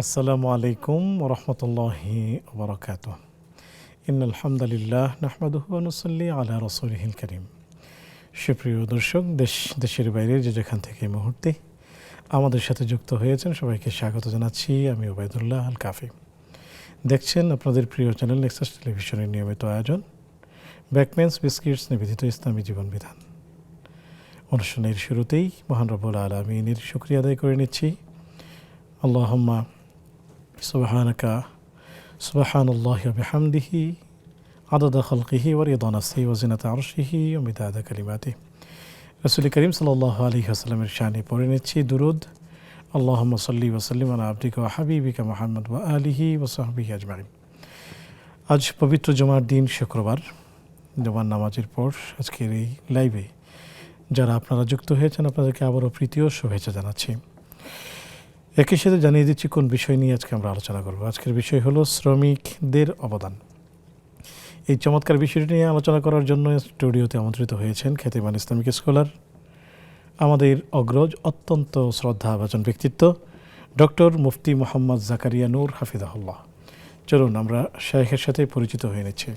আসসালামু আলাইকুম ওয়া রাহমাতুল্লাহি ওয়া বারাকাতুহু। ইন্নাল হামদালিল্লাহ নাহমাদুহু ওয়া নুসাল্লি আলা রাসূলিহিল কারীম। সুপ্রিয় দর্শক, দেশের বাইরে যে যেখান থেকে এই মুহূর্তে আমাদের সাথে যুক্ত হয়েছেন সবাইকে স্বাগত জানাচ্ছি। আমি ওবায়দুল্লাহ আল কাফি। দেখছেন আপনাদের প্রিয় চ্যানেল নেক্সাস টেলিভিশনের নিয়মিত আয়োজন ব্যাকম্যানস বিস্কিটস নিবেদিত ইসলামী জীবন বিধান। অনুষ্ঠানের শুরুতেই মহান রব্বুল আলামিনের শুকরিয়া আদায় করে নিচ্ছি। আল্লাহুম্মা সুবহানাল্লাহি ওয়া বিহামদিহি আদাদা খালকিহি ওয়া রিদা নাফসিহি ওয়া জিনাতা আরশিহি ওয়া মিদাদা কালিমাতিহি। রাসূল করিম সাল্লাল্লাহু আলাইহি ওয়াসাল্লামের শানে পড়ে নিচ্ছি দুরূদ। আল্লাহুম্মা সাল্লি ওয়া সাল্লিম আলা আবদিকা ওয়া হাবিবিকা মুহাম্মদ ওয়া আলিহি ওয়া সাহবিহি আজমাইন। আজ পবিত্র জুমার দিন, শুক্রবার, জুমার নামাজের পর আজকের এই লাইভে যারা আপনারা যুক্ত হয়েছেন আপনাদেরকে আবারও প্রীতি ও শুভেচ্ছা জানাচ্ছি। একই সাথে জানিয়ে দিচ্ছি কোন বিষয় নিয়ে আজকে আমরা আলোচনা করব। আজকের বিষয় হলো শ্রমিকদের অবদান। এই চমৎকার বিষয়টি নিয়ে আলোচনা করার জন্য স্টুডিওতে আমন্ত্রিত হয়েছেন খ্যাতিমান ইসলামিক স্কলার, আমাদের অগ্রজ, অত্যন্ত শ্রদ্ধাভাজন ব্যক্তিত্ব ডক্টর মুফতি মোহাম্মদ জাকারিয়া নূর হাফিজাহুল্লাহ। চলুন আমরা শেখের সাথে পরিচিত হয়ে নিচ্ছি।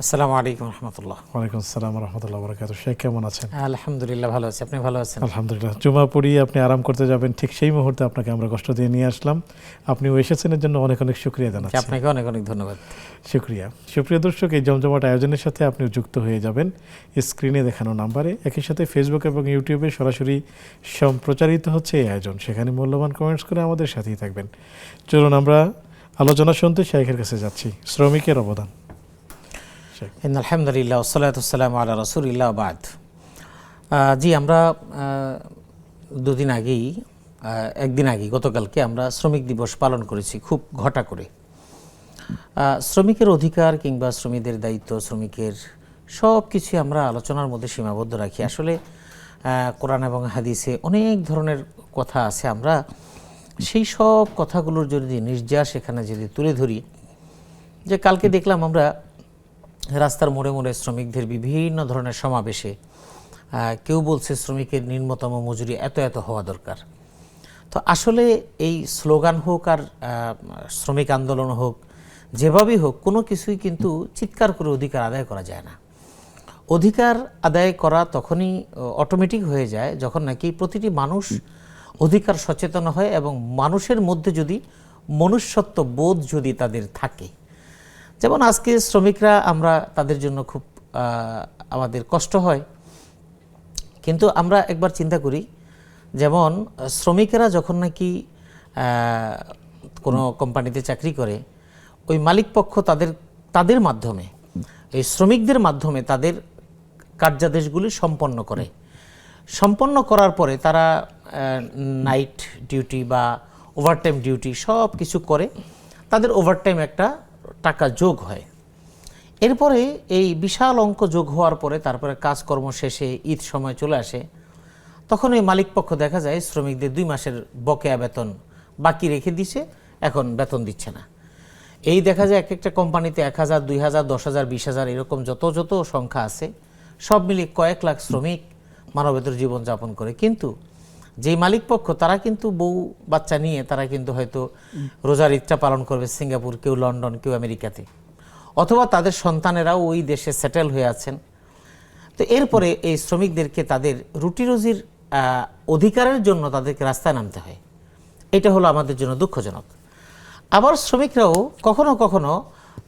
আসসালামু আলাইকুম রহমতুল্লাহ। ওয়ালাইকুম আসসালাম রহমতুল্লাহ বরকাতুহু। শেখ কেমন আছেন? আলহামদুলিল্লাহ ভালো আছি, আপনি ভালো আছেন? আলহামদুলিল্লাহ। জুমা পড়িয়ে আপনি আরাম করতে যাবেন, ঠিক সেই মুহূর্তে আপনাকে আমরা কষ্ট দিয়ে নিয়ে আসলাম। আপনিও এসেছেন, এর জন্য অনেক অনেক শুকরিয়া জানাচ্ছি। আপনাকে অনেক অনেক ধন্যবাদ। শুকরিয়া। সুপ্রিয় দর্শক, এই জমজমাট আয়োজনের সাথে আপনিও যুক্ত হয়ে যাবেন স্ক্রিনে দেখানো নাম্বারে। একই সাথে ফেসবুক এবং ইউটিউবে সরাসরি সম্প্রচারিত হচ্ছে এই আয়োজন, সেখানে মূল্যবান কমেন্টস করে আমাদের সাথেই থাকবেন। চলুন আমরা আলোচনা শুনতে শাইখের কাছে যাচ্ছি। শ্রমিকের অবদান। আলহামদুলিল্লাহ ওয়াসসালাতু ওয়াসসালামু আলা রাসূলিল্লাহ ওয়া বা'দ। জি, আমরা একদিন আগেই গতকালকে আমরা শ্রমিক দিবস পালন করেছি খুব ঘটা করে। শ্রমিকের অধিকার কিংবা শ্রমিকদের দায়িত্ব, শ্রমিকের সব কিছুই আমরা আলোচনার মধ্যে সীমাবদ্ধ রাখি। আসলে কোরআন এবং হাদিসে অনেক ধরনের কথা আছে, আমরা সেই সব কথাগুলোর যদি নির্যাস এখানে যদি তুলে ধরি, যে কালকে দেখলাম আমরা রাস্তার মোড়ে মোড়ে শ্রমিকদের বিভিন্ন ধরনের সমাবেশে কেউ বলছে শ্রমিকের নিম্নতম মজুরি এত এত হওয়া দরকার। তো আসলে এই স্লোগান হোক আর শ্রমিক আন্দোলন হোক, যেভাবেই হোক, কোনো কিছুই কিন্তু চিৎকার করে অধিকার আদায় করা যায় না। অধিকার আদায় করা তখনই অটোমেটিক হয়ে যায় যখন নাকি প্রতিটি মানুষ অধিকার সচেতন হয় এবং মানুষের মধ্যে যদি মনুষ্যত্ব বোধ যদি তাদের থাকে। যেমন আজকে শ্রমিকরা, আমরা তাদের জন্য খুব আমাদের কষ্ট হয়, কিন্তু আমরা একবার চিন্তা করি, যেমন শ্রমিকেরা যখন নাকি কোনো কোম্পানিতে চাকরি করে, ওই মালিক পক্ষ তাদের মাধ্যমে, এই শ্রমিকদের মাধ্যমে তাদের কার্যাদেশগুলি সম্পন্ন করার পরে তারা নাইট ডিউটি বা ওভারটাইম ডিউটি সব কিছু করে, তাদের ওভারটাইম একটা টাকা যোগ হয়। এরপরে এই বিশাল অঙ্ক যোগ হওয়ার পরে তারপরে কাজকর্ম শেষে ঈদ সময় চলে আসে, তখন ওই মালিক পক্ষ দেখা যায় শ্রমিকদের 2 মাসের বকেয়া বেতন বাকি রেখে দিছে, এখন বেতন দিচ্ছে না। এই দেখা যায় এক একটা কোম্পানিতে 1000, 2000, 10,000, 20,000 এরকম যত সংখ্যা আছে, সব মিলিয়ে কয়েক লাখ শ্রমিক মানবেতর জীবনযাপন করে। কিন্তু যেই মালিক পক্ষ, তারা কিন্তু বউ বাচ্চা নিয়ে তারা কিন্তু হয়তো রোজার ঈদটা পালন করবে সিঙ্গাপুর, কেউ লন্ডন, কেউ আমেরিকাতে, অথবা তাদের সন্তানেরাও ওই দেশে সেটেল হয়ে আছেন। তো এরপরে এই শ্রমিকদেরকে তাদের রুটি রুজির অধিকারের জন্য তাদেরকে রাস্তায় নামতে হয়। এটা হলো আমাদের জন্য দুঃখজনক। আবার শ্রমিকরাও কখনো কখনো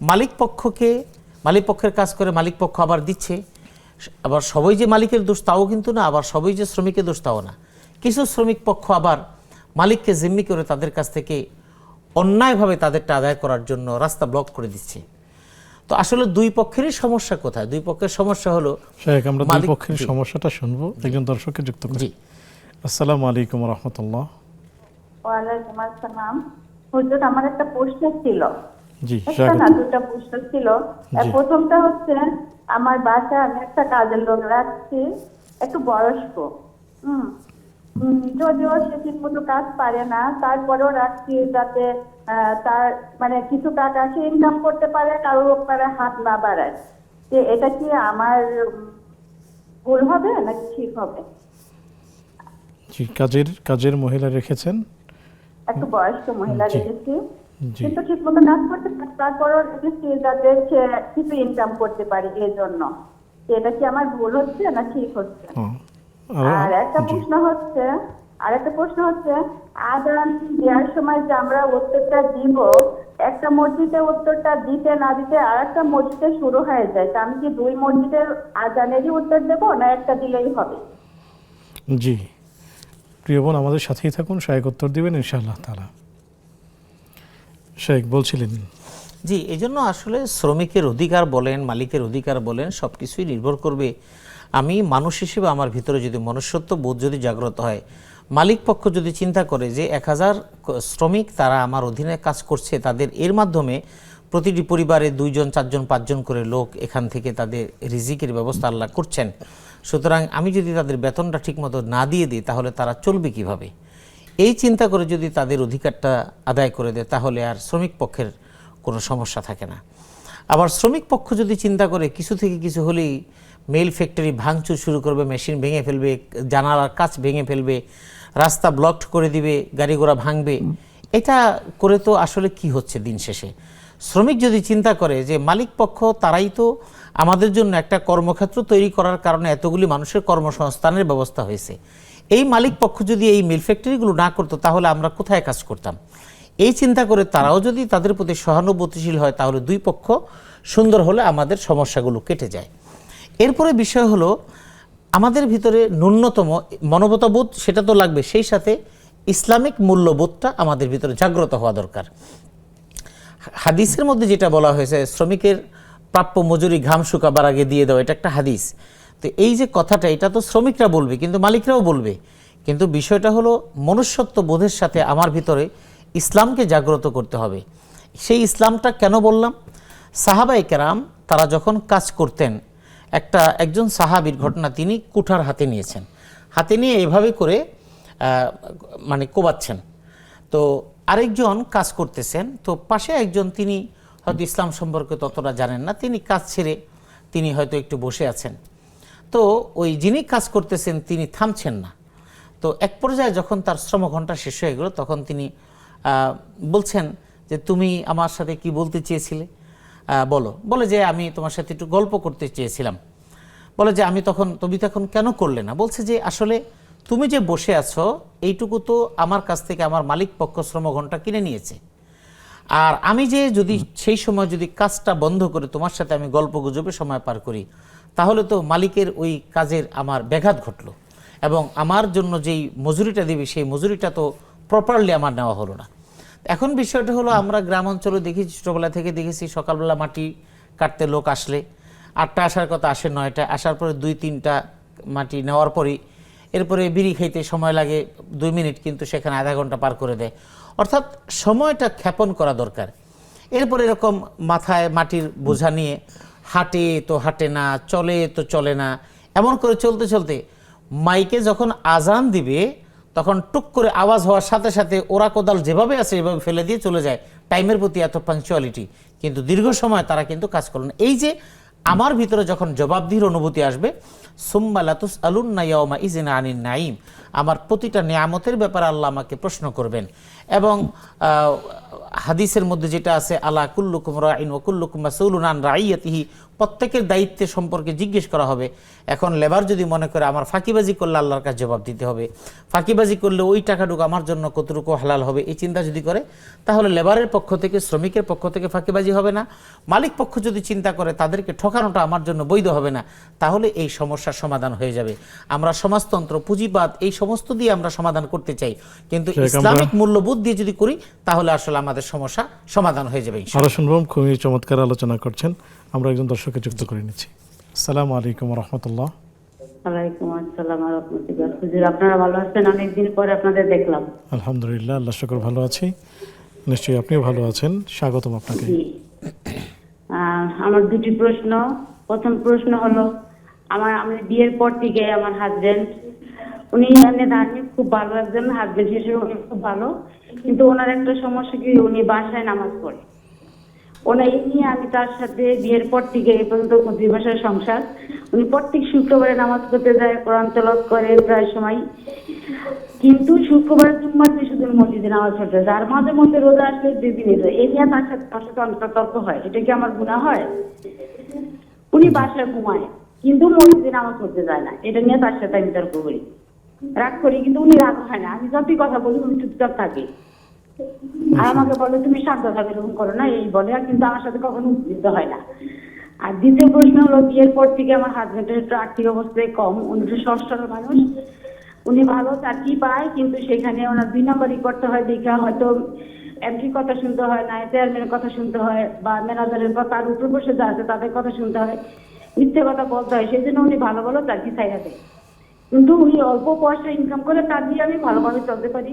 মালিক পক্ষের কাজ করে মালিক পক্ষ আবার দিচ্ছে। আবার সবাই যে মালিকের দোষ তাও কিন্তু না, আবার সবাই যে শ্রমিকের দোষ তাও না। কিছু শ্রমিক পক্ষ আবার মালিককে জিম্মি করে তাদের কাছ থেকে অন্যায়ভাবে তাদেরটা আদায় করার জন্য রাস্তা ব্লক করে দিচ্ছে। তো আসলে দুই পক্ষেরই সমস্যা কোথায়? দুই পক্ষের সমস্যা হলো, আমরা দুই পক্ষের সমস্যাটা শুনবো। একজন দর্শককে যুক্ত করি। আসসালামু আলাইকুম রাহমাতুল্লাহ। ওয়ালাইকুম আসসালাম। হুজুর, আমার একটা প্রশ্ন ছিল। জি, দুটো প্রশ্ন ছিল। প্রথমটা হচ্ছে, আমার বাসায় আমি একটা কাজের লোক রাখছি, একটু বয়স্ক। যদিও সে ঠিক মতো কাজ পারে না, তারপরেও রাখছি যাতে তার মানে কিছু টাকা সে ইনকাম করতে পারে, কারোর উপরে হাত না বাড়ায়। যে এটা কি আমার ভুল হবে নাকি ঠিক হবে? জি, কাজের মহিলা রেখেছেন, একটু বয়স্ক মহিলা জি। রেখেছি, জি। কিন্তু ঠিক মতো কাজ করতে পারে, তারপরও রেখেছি যাতে সে কিছু ইনকাম করতে পারে এই জন্য। এটা কি আমার ভুল হচ্ছে না ঠিক হচ্ছে? হ্যাঁ। আর একটা জি। প্রশ্ন হচ্ছে আজান দেওয়ার সময় যে আমরা উত্তরটা দিব, একটা মসজিদে উত্তরটা দিতে না দিতে আর একটা মসজিদে শুরু হয়ে যায়, তা আমি কি দুই মসজিদের আজানেরই উত্তর দেবো না একটা দিলেই হবে? জি, প্রিয় বোন আমাদের সাথেই থাকুন, শায়েখ উত্তর দিবেন ইনশাআল্লাহ তাআলা। শায়েখ বলছিলেন। জি, এই জন্য আসলে শ্রমিকের অধিকার বলেন, মালিকের অধিকার বলেন, সব কিছুই নির্ভর করবে আমি মানুষ হিসেবে আমার ভিতরে যদি মনুষ্যত্ব বোধ যদি জাগ্রত হয়, মালিক পক্ষ যদি চিন্তা করে যে 1000 শ্রমিক তারা আমার অধীনে কাজ করছে, তাদের এর মাধ্যমে প্রতিটি পরিবারে 2 জন 4 জন 5 জন করে লোক এখান থেকে তাদের রিজিকের ব্যবস্থা আল্লাহ করছেন, সুতরাং আমি যদি তাদের বেতনটা ঠিকমতো না দিয়ে দিই তাহলে তারা চলবে কিভাবে, এই চিন্তা করে যদি তাদের অধিকারটা আদায় করে দেয় তাহলে আর শ্রমিক পক্ষের কোনো সমস্যা থাকে না। আবার শ্রমিক পক্ষ যদি চিন্তা করে কিছু থেকে কিছু হলেই মেল ফ্যাক্টরি ভাঙচুর শুরু করবে, মেশিন ভেঙে ফেলবে, জানালার কাচ ভেঙে ফেলবে, রাস্তা ব্লকড করে দিবে, গাড়ি ঘোড়া ভাঙবে, এটা করে তো আসলে কি হচ্ছে দিন শেষে? শ্রমিক যদি চিন্তা করে যে মালিক পক্ষ তারাই তো আমাদের জন্য একটা কর্মক্ষেত্র তৈরি করার কারণে এতগুলি মানুষের কর্মসংস্থানের ব্যবস্থা হয়েছে, এই মালিক পক্ষ যদি এই মিল ফ্যাক্টরিগুলো না করতো তাহলে আমরা কোথায় কাজ করতাম, এই চিন্তা করে তারাও যদি তাদের প্রতি সহানুভূতিশীল হয় তাহলে দুই পক্ষ সুন্দর হলে আমাদের সমস্যাগুলো কেটে যায়। এরপরে বিষয় হলো আমাদের ভিতরে ন্যূনতম মানবতাবোধ সেটা তো লাগবে, সেই সাথে ইসলামিক মূল্যবোধটা আমাদের ভিতরে জাগ্রত হওয়া দরকার। হাদিসের মধ্যে যেটা বলা হয়েছে শ্রমিকের প্রাপ্য মজুরি ঘাম শুকাবার আগে দিয়ে দাও, এটা একটা হাদিস। তো এই যে কথাটা এটা তো শ্রমিকরা বলবে কিন্তু মালিকরাও বলবে, কিন্তু বিষয়টা হলো মনুষ্যত্ব বোধের সাথে আমার ভিতরে ইসলামকে জাগ্রত করতে হবে। সেই ইসলামটা কেন বললাম, সাহাবায়ে কেরাম তারা যখন কাজ করতেন, একজন সাহাবীর ঘটনা, তিনি কুঠার হাতে নিয়েছেন, হাতে নিয়ে এভাবে করে মানে কোবাচ্ছেন, তো আরেকজন কাজ করতেছেন, তো পাশে একজন তিনি হয়তো ইসলাম সম্পর্কে ততটা জানেন না, তিনি কাজ ছেড়ে তিনি হয়তো একটু বসে আছেন, তো ওই যিনি কাজ করতেছেন তিনি থামছেন না। তো এক পর্যায়ে যখন তার শ্রমঘণ্টা শেষ হয়ে গেল তখন তিনি বলছেন যে তুমি আমার সাথে কি বলতে চেয়েছিলে, বলে যে আমি তোমার সাথে একটু গল্প করতে চেয়েছিলাম। বলে যে তুমি তখন কেন করলে না? বলছে যে আসলে তুমি যে বসে আছো এইটুকু তো আমার কাছ থেকে আমার মালিক পক্ষ শ্রমঘণ্টা কিনে নিয়েছে, আর আমি যে যদি সেই সময় যদি কাজটা বন্ধ করে তোমার সাথে আমি গল্প গুজবে সময় পার করি তাহলে তো মালিকের ওই কাজের আমার ব্যাঘাত ঘটলো, এবং আমার জন্য যেই মজুরিটা দিবে সেই মজুরিটা তো প্রপারলি আমার নেওয়া হলো না। এখন বিষয়টা হলো আমরা গ্রাম অঞ্চলে দেখেছি, ছোটোবেলা থেকে দেখেছি সকালবেলা মাটি কাটতে লোক আসলে 8টা আসার কথা, আসে 9টা, আসার পরে 2-3টা মাটি নেওয়ার পরই এরপরে বিড়ি খাইতে সময় লাগে 2 মিনিট, কিন্তু সেখানে আধা ঘন্টা পার করে দেয়, অর্থাৎ সময়টা ক্ষেপণ করা দরকার। এরপর এরকম মাথায় মাটির বোঝা নিয়ে হাঁটে তো হাঁটে না, চলে তো চলে না, এমন করে চলতে চলতে মাইকে যখন আজান দিবে তখন টুক করে আওয়াজ হওয়ার সাথে সাথে ওরা কোদাল যেভাবে আছে এভাবে ফেলে দিয়ে চলে যায়, টাইমের প্রতি এত পাংচুয়ালিটি, কিন্তু দীর্ঘ সময় তারা কিন্তু কাজ করলেন। এই যে আমার ভিতরে যখন জবাবদিহির অনুভূতি আসবে, সুম্মা লাতুসআলুন্না ইয়াওমা ইযিন আনিন নাঈম, আমার প্রতিটা নিয়ামতের ব্যাপারে আল্লাহ আমাকে প্রশ্ন করবেন। এবং হাদিসের মধ্যে যেটা আছে, আলা কুল্লুকুম রাঈন ওয়া কুল্লুকুম মাসউলুন আন রাইয়াতিহি, প্রত্যেকের দায়িত্বের সম্পর্কে জিজ্ঞেস করা হবে। এখন লেবার যদি মনে করে আমার ফাঁকিবাজি করলে আল্লাহর কাছে জবাব দিতে হবে, ফাঁকিবাজি করলে ওই টাকাটুকু আমার জন্য কতটুকু হালাল হবে, এই চিন্তা যদি করে তাহলে লেবারের পক্ষ থেকে শ্রমিকের পক্ষ থেকে ফাঁকিবাজি হবে না। মালিক পক্ষ যদি চিন্তা করে তাদেরকে ঠকানোটা আমার জন্য বৈধ হবে না, তাহলে এই সমস্যার সমাধান হয়ে যাবে। আমরা সমাজতন্ত্র, পুঁজিবাদ এই সমস্ত দিয়ে আমরা সমাধান করতে চাই, কিন্তু ইসলামিক মূল্যবোধ দিয়ে যদি করি তাহলে আসলে আমাদের সমস্যা সমাধান হয়ে যাবে। আরো শুনবো, খুবই চমৎকার আলোচনা করছেন। আমরা একজন দর্শককে যুক্ত করে নিচ্ছি। আসসালামু আলাইকুম ওয়া রাহমাতুল্লাহ। ওয়ালাইকুম আসসালাম ওয়া রাহমাতুল্লাহ। হুজুর আপনারা ভালো আছেন? অনেকদিন পরে আপনাদের দেখলাম। আলহামদুলিল্লাহ, আল্লাহ শুকর ভালো আছি, নিশ্চয়ই আপনিও ভালো আছেন, স্বাগতম আপনাকে। আমার দুটি প্রশ্ন। প্রথম প্রশ্ন হলো, আমি বিয়ের পর থেকে আমার হাজবেন্ড, উনি ধার্মিক, খুব ভালো একজন হাজবেন্ড হিসেবে উনি খুব ভালো, কিন্তু ওনার একটা সমস্যা কি, উনি বাসায় নামাজ পড়ে। ওনার এই নিয়ে আমি তার সাথে বিয়ের পর থেকে এই পর্যন্ত 25 বছরের সংসার, উনি প্রত্যেক শুক্রবারে নামাজ পড়তে যায়, কোরআন তেলাওয়াত করে প্রায় সময়। কিন্তু শুক্রবার জুম্মার দিন শুধু মসজিদে নামাজ পড়তে যায়, আর মাঝে মধ্যে রোজা আসলে 2 দিনই যায়। এই নিয়ে তার সাথে অনেকটা তর্ক হয়। এটা কি আমার গুনাহ হয়? উনি বাসায় ঘুমায় কিন্তু মসজিদে নামাজ পড়তে যায় না, এটা নিয়ে তার সাথে আমি তর্ক করি, রাগ করি, কিন্তু উনি রাগ হয় না। আমি যতই কথা বলি উনি চুপচাপ থাকে আর আমাকে বলে তুমি শান্ত থাকবে, এরকম করো না এই বলে, আর কিন্তু আমার সাথে কখনো উত্তেজিত হয় না। আর দ্বিতীয় প্রশ্ন হলো, বিয়ের পর থেকে আমার হাজবেন্ডের একটু আর্থিক অবস্থায় কম, উনি একটু সচ্ছল মানুষ, উনি ভালো চাকরি পায় কিন্তু সেখানে ওনার 2 নম্বরই করতে হয় দেখা, হয়তো এমডির কথা শুনতে হয় না, চেয়ারম্যানের কথা শুনতে হয়, বা ম্যানেজারের কথা, আর উপর বসে যা আছে তাদের কথা শুনতে হয়, মিথ্যে কথা বলতে হয়, সেই জন্য উনি ভালো ভালো চাকরি ছাইড়া দেয়। কিন্তু উনি অল্প পয়সা ইনকাম করে, তার দিয়ে আমি ভালোভাবে চলতে পারি,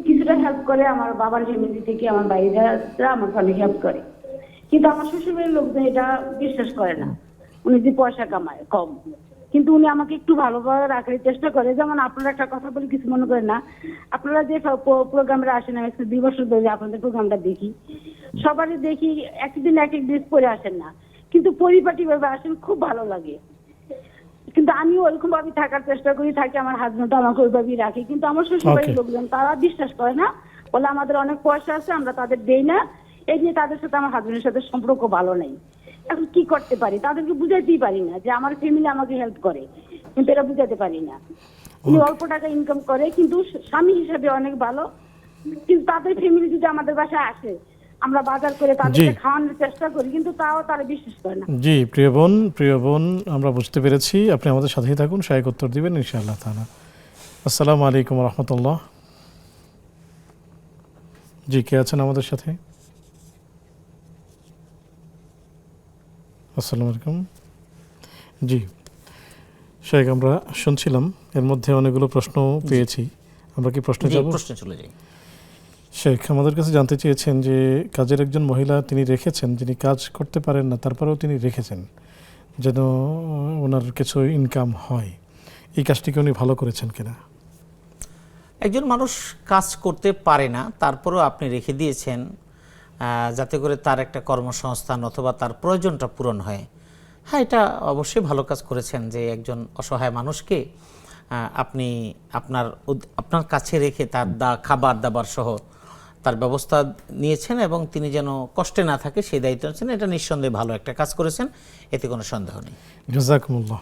কিছুটা হেল্প করে আমার বাবার ফ্যামিলি থেকে, আমার বাইরেরা আমাকে অনেক হেল্প করে। কিন্তু আমার শ্বশুরবাড়ির লোকজন এটা বিশ্বাস করে না, উনি যে পয়সা কামায় কম, কিন্তু উনি আমাকে একটু ভালোভাবে রাখার চেষ্টা করে। যেমন আপনারা একটা কথা বলে কিছু মনে করেন না, আপনারা যে প্রোগ্রামে আসেন, আমি 2 বছর ধরে আপনাদের প্রোগ্রামটা দেখি, সবারই দেখি একদিন এক এক ড্রেস পরে আসেন না, কিন্তু পরিপাটি ভাবে আসেন, খুব ভালো লাগে। কিন্তু আমি ওইরকম ভাবে থাকার চেষ্টা করি, থাকি, আমার হাজবেন্ড আমাকে ওইভাবেই রাখে, কিন্তু আমার শ্বশুরবাড়ির লোকজন তারা বিশ্বাস করে না, বলে আমাদের অনেক পয়সা আছে আমরা তাদের দেই না। এই নিয়ে তাদের সাথে আমার হাজবেন্ডের সাথে সম্পর্ক ভালো নেই। এখন কি করতে পারি, তাদেরকে বুঝাইতেই পারি না যে আমার ফ্যামিলি আমাকে হেল্প করে, কিন্তু এটা বুঝাতে পারি না। উনি অল্প টাকা ইনকাম করে কিন্তু স্বামী হিসেবে অনেক ভালো, কিন্তু তাদের ফ্যামিলি যদি আমাদের বাসায় আসে, আমরা বাজার করে তাদেরকে খাওয়ানোর চেষ্টা করি, কিন্তু তাও তারা বিশ্বাস করে না। জি প্রিয় বোন, আমরা বুঝতে পেরেছি, আপনি আমাদের সাথেই থাকুন, শায়েক উত্তর দিবেন ইনশাআল্লাহ তাআলা। আসসালামু আলাইকুম ওয়া রাহমাতুল্লাহ। জি, কে আছেন আমাদের সাথে? আসসালামু আলাইকুম। জি শায়েক, আমরা শুনছিলাম, এর মধ্যে অনেকগুলো প্রশ্ন পেয়েছি, আমরা কি প্রশ্নে যাব? প্রশ্নে চলে যাই। শেখ আমাদের কাছে জানতে চেয়েছেন যে কাজের একজন মহিলা তিনি রেখেছেন, যিনি কাজ করতে পারেন না, তারপরেও তিনি রেখেছেন যেন ওনার কিছু ইনকাম হয়, এই কাজটিকে উনি ভালো করেছেন কিনা? একজন মানুষ কাজ করতে পারে না, তারপরেও আপনি রেখে দিয়েছেন যাতে করে তার একটা কর্মসংস্থান অথবা তার প্রয়োজনটা পূরণ হয়। হ্যাঁ, এটা অবশ্যই ভালো কাজ করেছেন যে একজন অসহায় মানুষকে আপনি আপনার কাছে রেখে তার খাবার দাবার সহ তার ব্যবস্থা নিয়েছেন এবং তিনি যেন কষ্টে না থাকে সেই দায়িত্ব নিয়েছেন। এটা নিঃসন্দেহে ভালো একটা কাজ করেছেন, এতে কোনো সন্দেহ নেই। জাযাকুমুল্লাহ।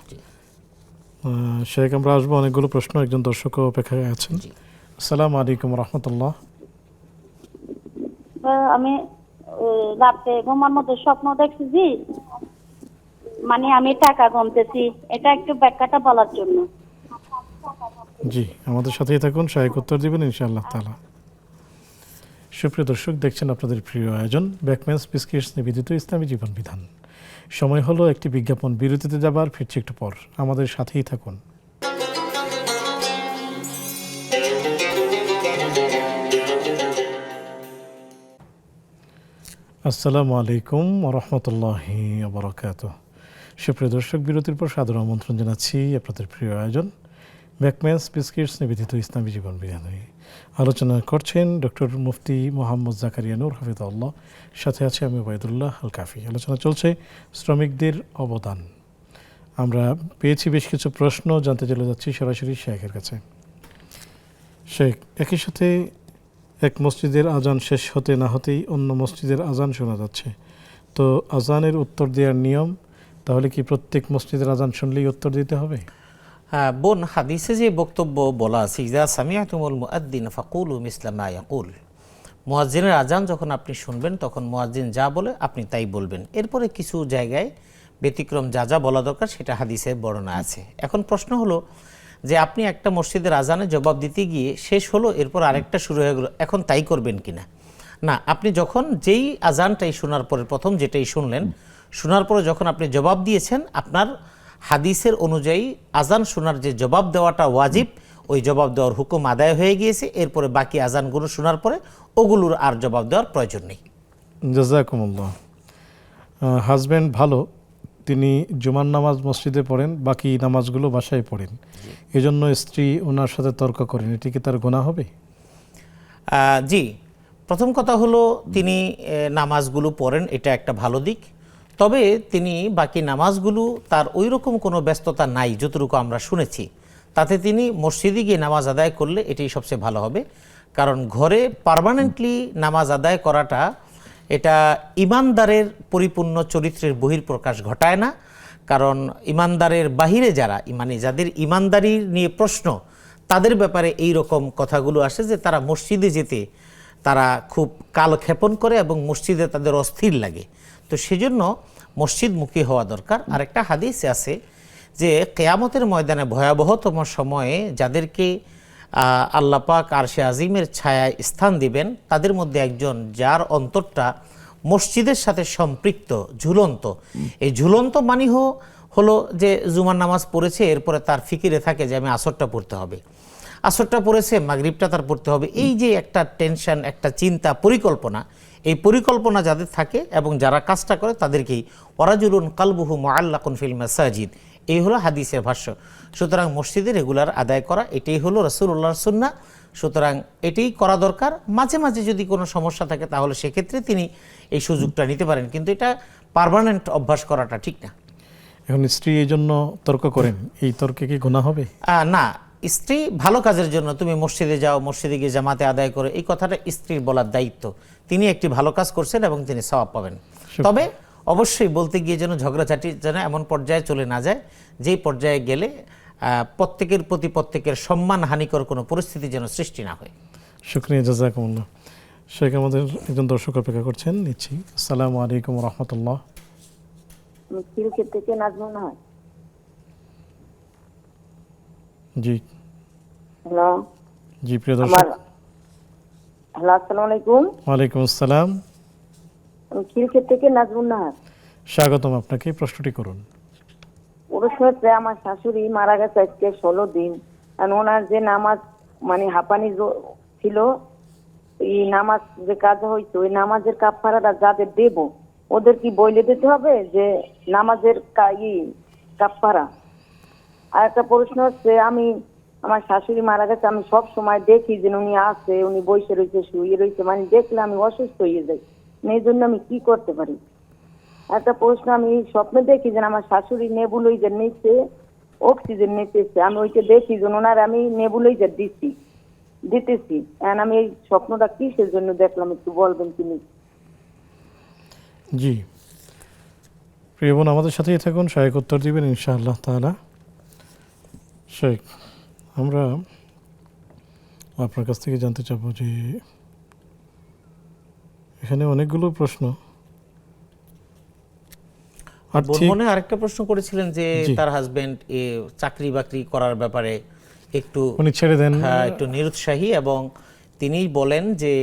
শেখ, আমরা আসবো, অনেকগুলো প্রশ্ন, একজন দর্শক অপেক্ষায় আছেন। আসসালামু আলাইকুম রাহমাতুল্লাহ। আমি রাতে ঘুমার মধ্যে স্বপ্ন দেখছি জি, মানে আমি টাকা গুনতেছি, এটা একটু ব্যাখ্যাটা বলার জন্য। জি, আমাদের সাথেই থাকুন, শায়েক উত্তর দিবেন ইনশাআল্লাহ তাআলা। সুপ্রিয় দর্শক, দেখছেন আপনাদের প্রিয় আয়োজন ব্যাকম্যানস বিস্কিটস নিবেদিত ইসলামী জীবন বিধান। সময় হলো একটি বিজ্ঞাপন বিরতিতে যাবার, ফিরছি একটু পর, আমাদের সাথেই থাকুন। আসসালামু আলাইকুম ওয়া রাহমাতুল্লাহি ওয়া বারাকাতুহু। সুপ্রিয় দর্শক, বিরতির পর সাদর আমন্ত্রণ জানাচ্ছি আপনাদের প্রিয় আয়োজন ব্যাকম্যানস বিস্কিটস নিবেদিত ইসলামী জীবন বিধানে। আলোচনা করছেন ডক্টর মুফতি মোহাম্মদ জাকারিয়া নূর হাফিজাহুল্লাহ, সাথে আছে আমি ওবায়দুল্লাহ আল কাফি। আলোচনা চলছে শ্রমিকদের অবদান। আমরা পেয়েছি বেশ কিছু প্রশ্ন, জানতে চলে যাচ্ছি সরাসরি শেখের কাছে। শেখ, একই সাথে এক মসজিদের আজান শেষ হতে না হতেই অন্য মসজিদের আজান শোনা যাচ্ছে, তো আজানের উত্তর দেওয়ার নিয়ম, তাহলে কি প্রত্যেক মসজিদের আজান শুনলেই উত্তর দিতে হবে? হ্যাঁ বোন, হাদিসে যে বক্তব্য বলা আছে, ইযা সামিআতুমুল মুআদ্দিন ফাকুলু মিসলা মা ইয়াকুল, মুয়াজ্জিনের আজান যখন আপনি শুনবেন তখন মুয়াজ্জিন যা বলে আপনি তাই বলবেন। এরপরে কিছু জায়গায় ব্যতিক্রম যা যা বলা দরকার সেটা হাদিসের বর্ণনা আছে। এখন প্রশ্ন হলো যে আপনি একটা মসজিদের আজানে জবাব দিতে গিয়ে শেষ হলো, এরপর আরেকটা শুরু হয়ে গেল, এখন তাই করবেন কিনা? না, আপনি যখন যেই আজানটাই শোনার পরে প্রথম যেটাই শুনলেন, শোনার পরে যখন আপনি জবাব দিয়েছেন, আপনার হাদিসের অনুযায়ী আজান শোনার যে জবাব দেওয়াটা ওয়াজিব, ওই জবাব দেওয়ার হুকুম আদায় হয়ে গিয়েছে। এরপরে বাকি আজানগুলো শোনার পরে ওগুলোর আর জবাব দেওয়ার প্রয়োজন নেই। জাযাকুমুল্লাহ। হাজব্যান্ড ভালো, তিনি জুমার নামাজ মসজিদে পড়েন, বাকি নামাজগুলো বাসায় পড়েন, এজন্য স্ত্রী ওনার সাথে তর্ক করেন, এটি কি তার গুনাহ হবে? জি, প্রথম কথা হলো তিনি নামাজগুলো পড়েন, এটা একটা ভালো দিক। তবে তিনি বাকি নামাজগুলো তার ওই রকম কোনো ব্যস্ততা নাই, যতটুকু আমরা শুনেছি তাতে তিনি মসজিদে গিয়ে নামাজ আদায় করলে এটাই সবচেয়ে ভালো হবে। কারণ ঘরে পার্মানেন্টলি নামাজ আদায় করাটা এটা ইমানদারের পরিপূর্ণ চরিত্রের বহিঃপ্রকাশ ঘটায় না। কারণ ইমানদারের বাহিরে যারা মানে যাদের ইমানদারি নিয়ে প্রশ্ন, তাদের ব্যাপারে এই রকম কথাগুলো আসে যে তারা মসজিদে যেতে তারা খুব কালক্ষেপণ করে এবং মসজিদে তাদের অস্থির লাগে। তো সেজন্য মসজিদমুখী হওয়া দরকার। আর একটা হাদিসে আছে যে কিয়ামতের ময়দানে ভয়াবহতম সময়ে যাদেরকে আল্লাহ পাক আরশে আজিমের ছায়ায় স্থান দিবেন, তাদের মধ্যে একজন যার অন্তরটা মসজিদের সাথে সম্পৃক্ত, ঝুলন্ত। এই ঝুলন্ত মানে হলো যে জুমার নামাজ পড়েছে, এরপরে তার ফিকিরে থাকে যে আমি আসরটা পড়তে হবে, আসরটা পড়েছে মাগরিবটা তার পড়তে হবে। এই যে একটা টেনশন, একটা চিন্তা, পরিকল্পনা, এই পরিকল্পনা যাদের থাকে এবং যারা কাজটা করে তাদেরকেই ওয়ারাজুলুন কালবুহু মুআল্লাকুন ফিল মাসাজিদ, এই হলো হাদিসের ভাষ্য। সুতরাং মসজিদে রেগুলার আদায় করা এটাই হলো রাসূলুল্লাহর সুন্নাহ। সুতরাং এটাই করা দরকার। মাঝে মাঝে যদি কোনো সমস্যা থাকে তাহলে সেক্ষেত্রে তিনি এই সুযোগটা নিতে পারেন, কিন্তু এটা পার্মানেন্ট অভ্যাস করাটা ঠিক না। এখন স্ত্রী এই জন্য তর্ক করেন, এই তর্কে কি গুনাহ হবে? না, স্ত্রী ভালো কাজের জন্য তুমি মসজিদে যাও, মসজিদে গিয়ে জামাতে আদায় করে, এই কথাটা স্ত্রীর বলার দায়িত্ব। তিনি একটি ভালো কাজ করছেন এবং তিনি সওয়াব পাবেন। তবে অবশ্যই বলতে গিয়ে যেন ঝগড়াঝাটি যেন এমন পর্যায়ে চলে না যায় যেই পর্যায়ে গেলে প্রত্যেকের প্রতি প্রত্যেকের সম্মান হানিকর কোনো পরিস্থিতি যেন সৃষ্টি না হয়। শুকরিয়া, জাযাকুমুল্লাহ। শেখ, আমাদের একজন দর্শক অপেক্ষা করছেন, নিচ্ছি। আসসালামু আলাইকুম ওয়া রাহমাতুল্লাহ। সিলকের থেকে নাজমুল না হয়। জি হ্যালো, জি প্রিয় দর্শক। হ্যালো, আসসালামু আলাইকুম। ওয়ালাইকুম আসসালাম। আমি সিলকের থেকে নাজমুল না হয়। স্বাগতম আপনাকে, প্রশ্নটি করুন। প্রশ্ন হচ্ছে, আমার শাশুড়ি মারা গেছে আজকে 16 দিন। আর ওনার যে নামাজ মানে হাঁপানি ছিল, এই নামাজ যে কাজ হইতো, ওই নামাজের কাফারাটা যাদের দেব ওদের কি বইলে দিতে হবে যে নামাজের কাফারা? আর একটা প্রশ্ন হচ্ছে, আমার শাশুড়ি মারা গেছে, আমি সব সময় দেখি যে উনি আছে, উনি বসে রয়েছে, শুয়ে রয়েছে, মানে দেখলে আমি অসুস্থ হয়ে যাই। এই জন্য আমি কি করতে পারি? একটা প্রশ্ন, আমি স্বপ্নে দেখি যে আমার শাশুড়ি নেবুলাইজার নিচ্ছে, অক্সিজেন নিতেছে, আমি ওইটা দেখি যে ওনার আমি নেবুলাইজার দিতেছি। আমি এই স্বপ্নটা কিসের জন্য দেখলাম একটু বলবেন তিনি? জি প্রিয় বোন, আমাদের সাথেই থাকুন, শায়েখ উত্তর দিবেন ইনশাআল্লাহ তাআলা। শায়েখ, আমরা আপনার কাছ থেকে জানতে চাবো যে এখানে অনেকগুলো প্রশ্ন। মনে আরেকটা প্রশ্ন করেছিলেন যে তার হাজবেন্ড চাকরি বাকরি করার ব্যাপারে একটু উনি ছেড়ে দেন, একটু নিরুৎসাহী, এবং তিনি বলেন যে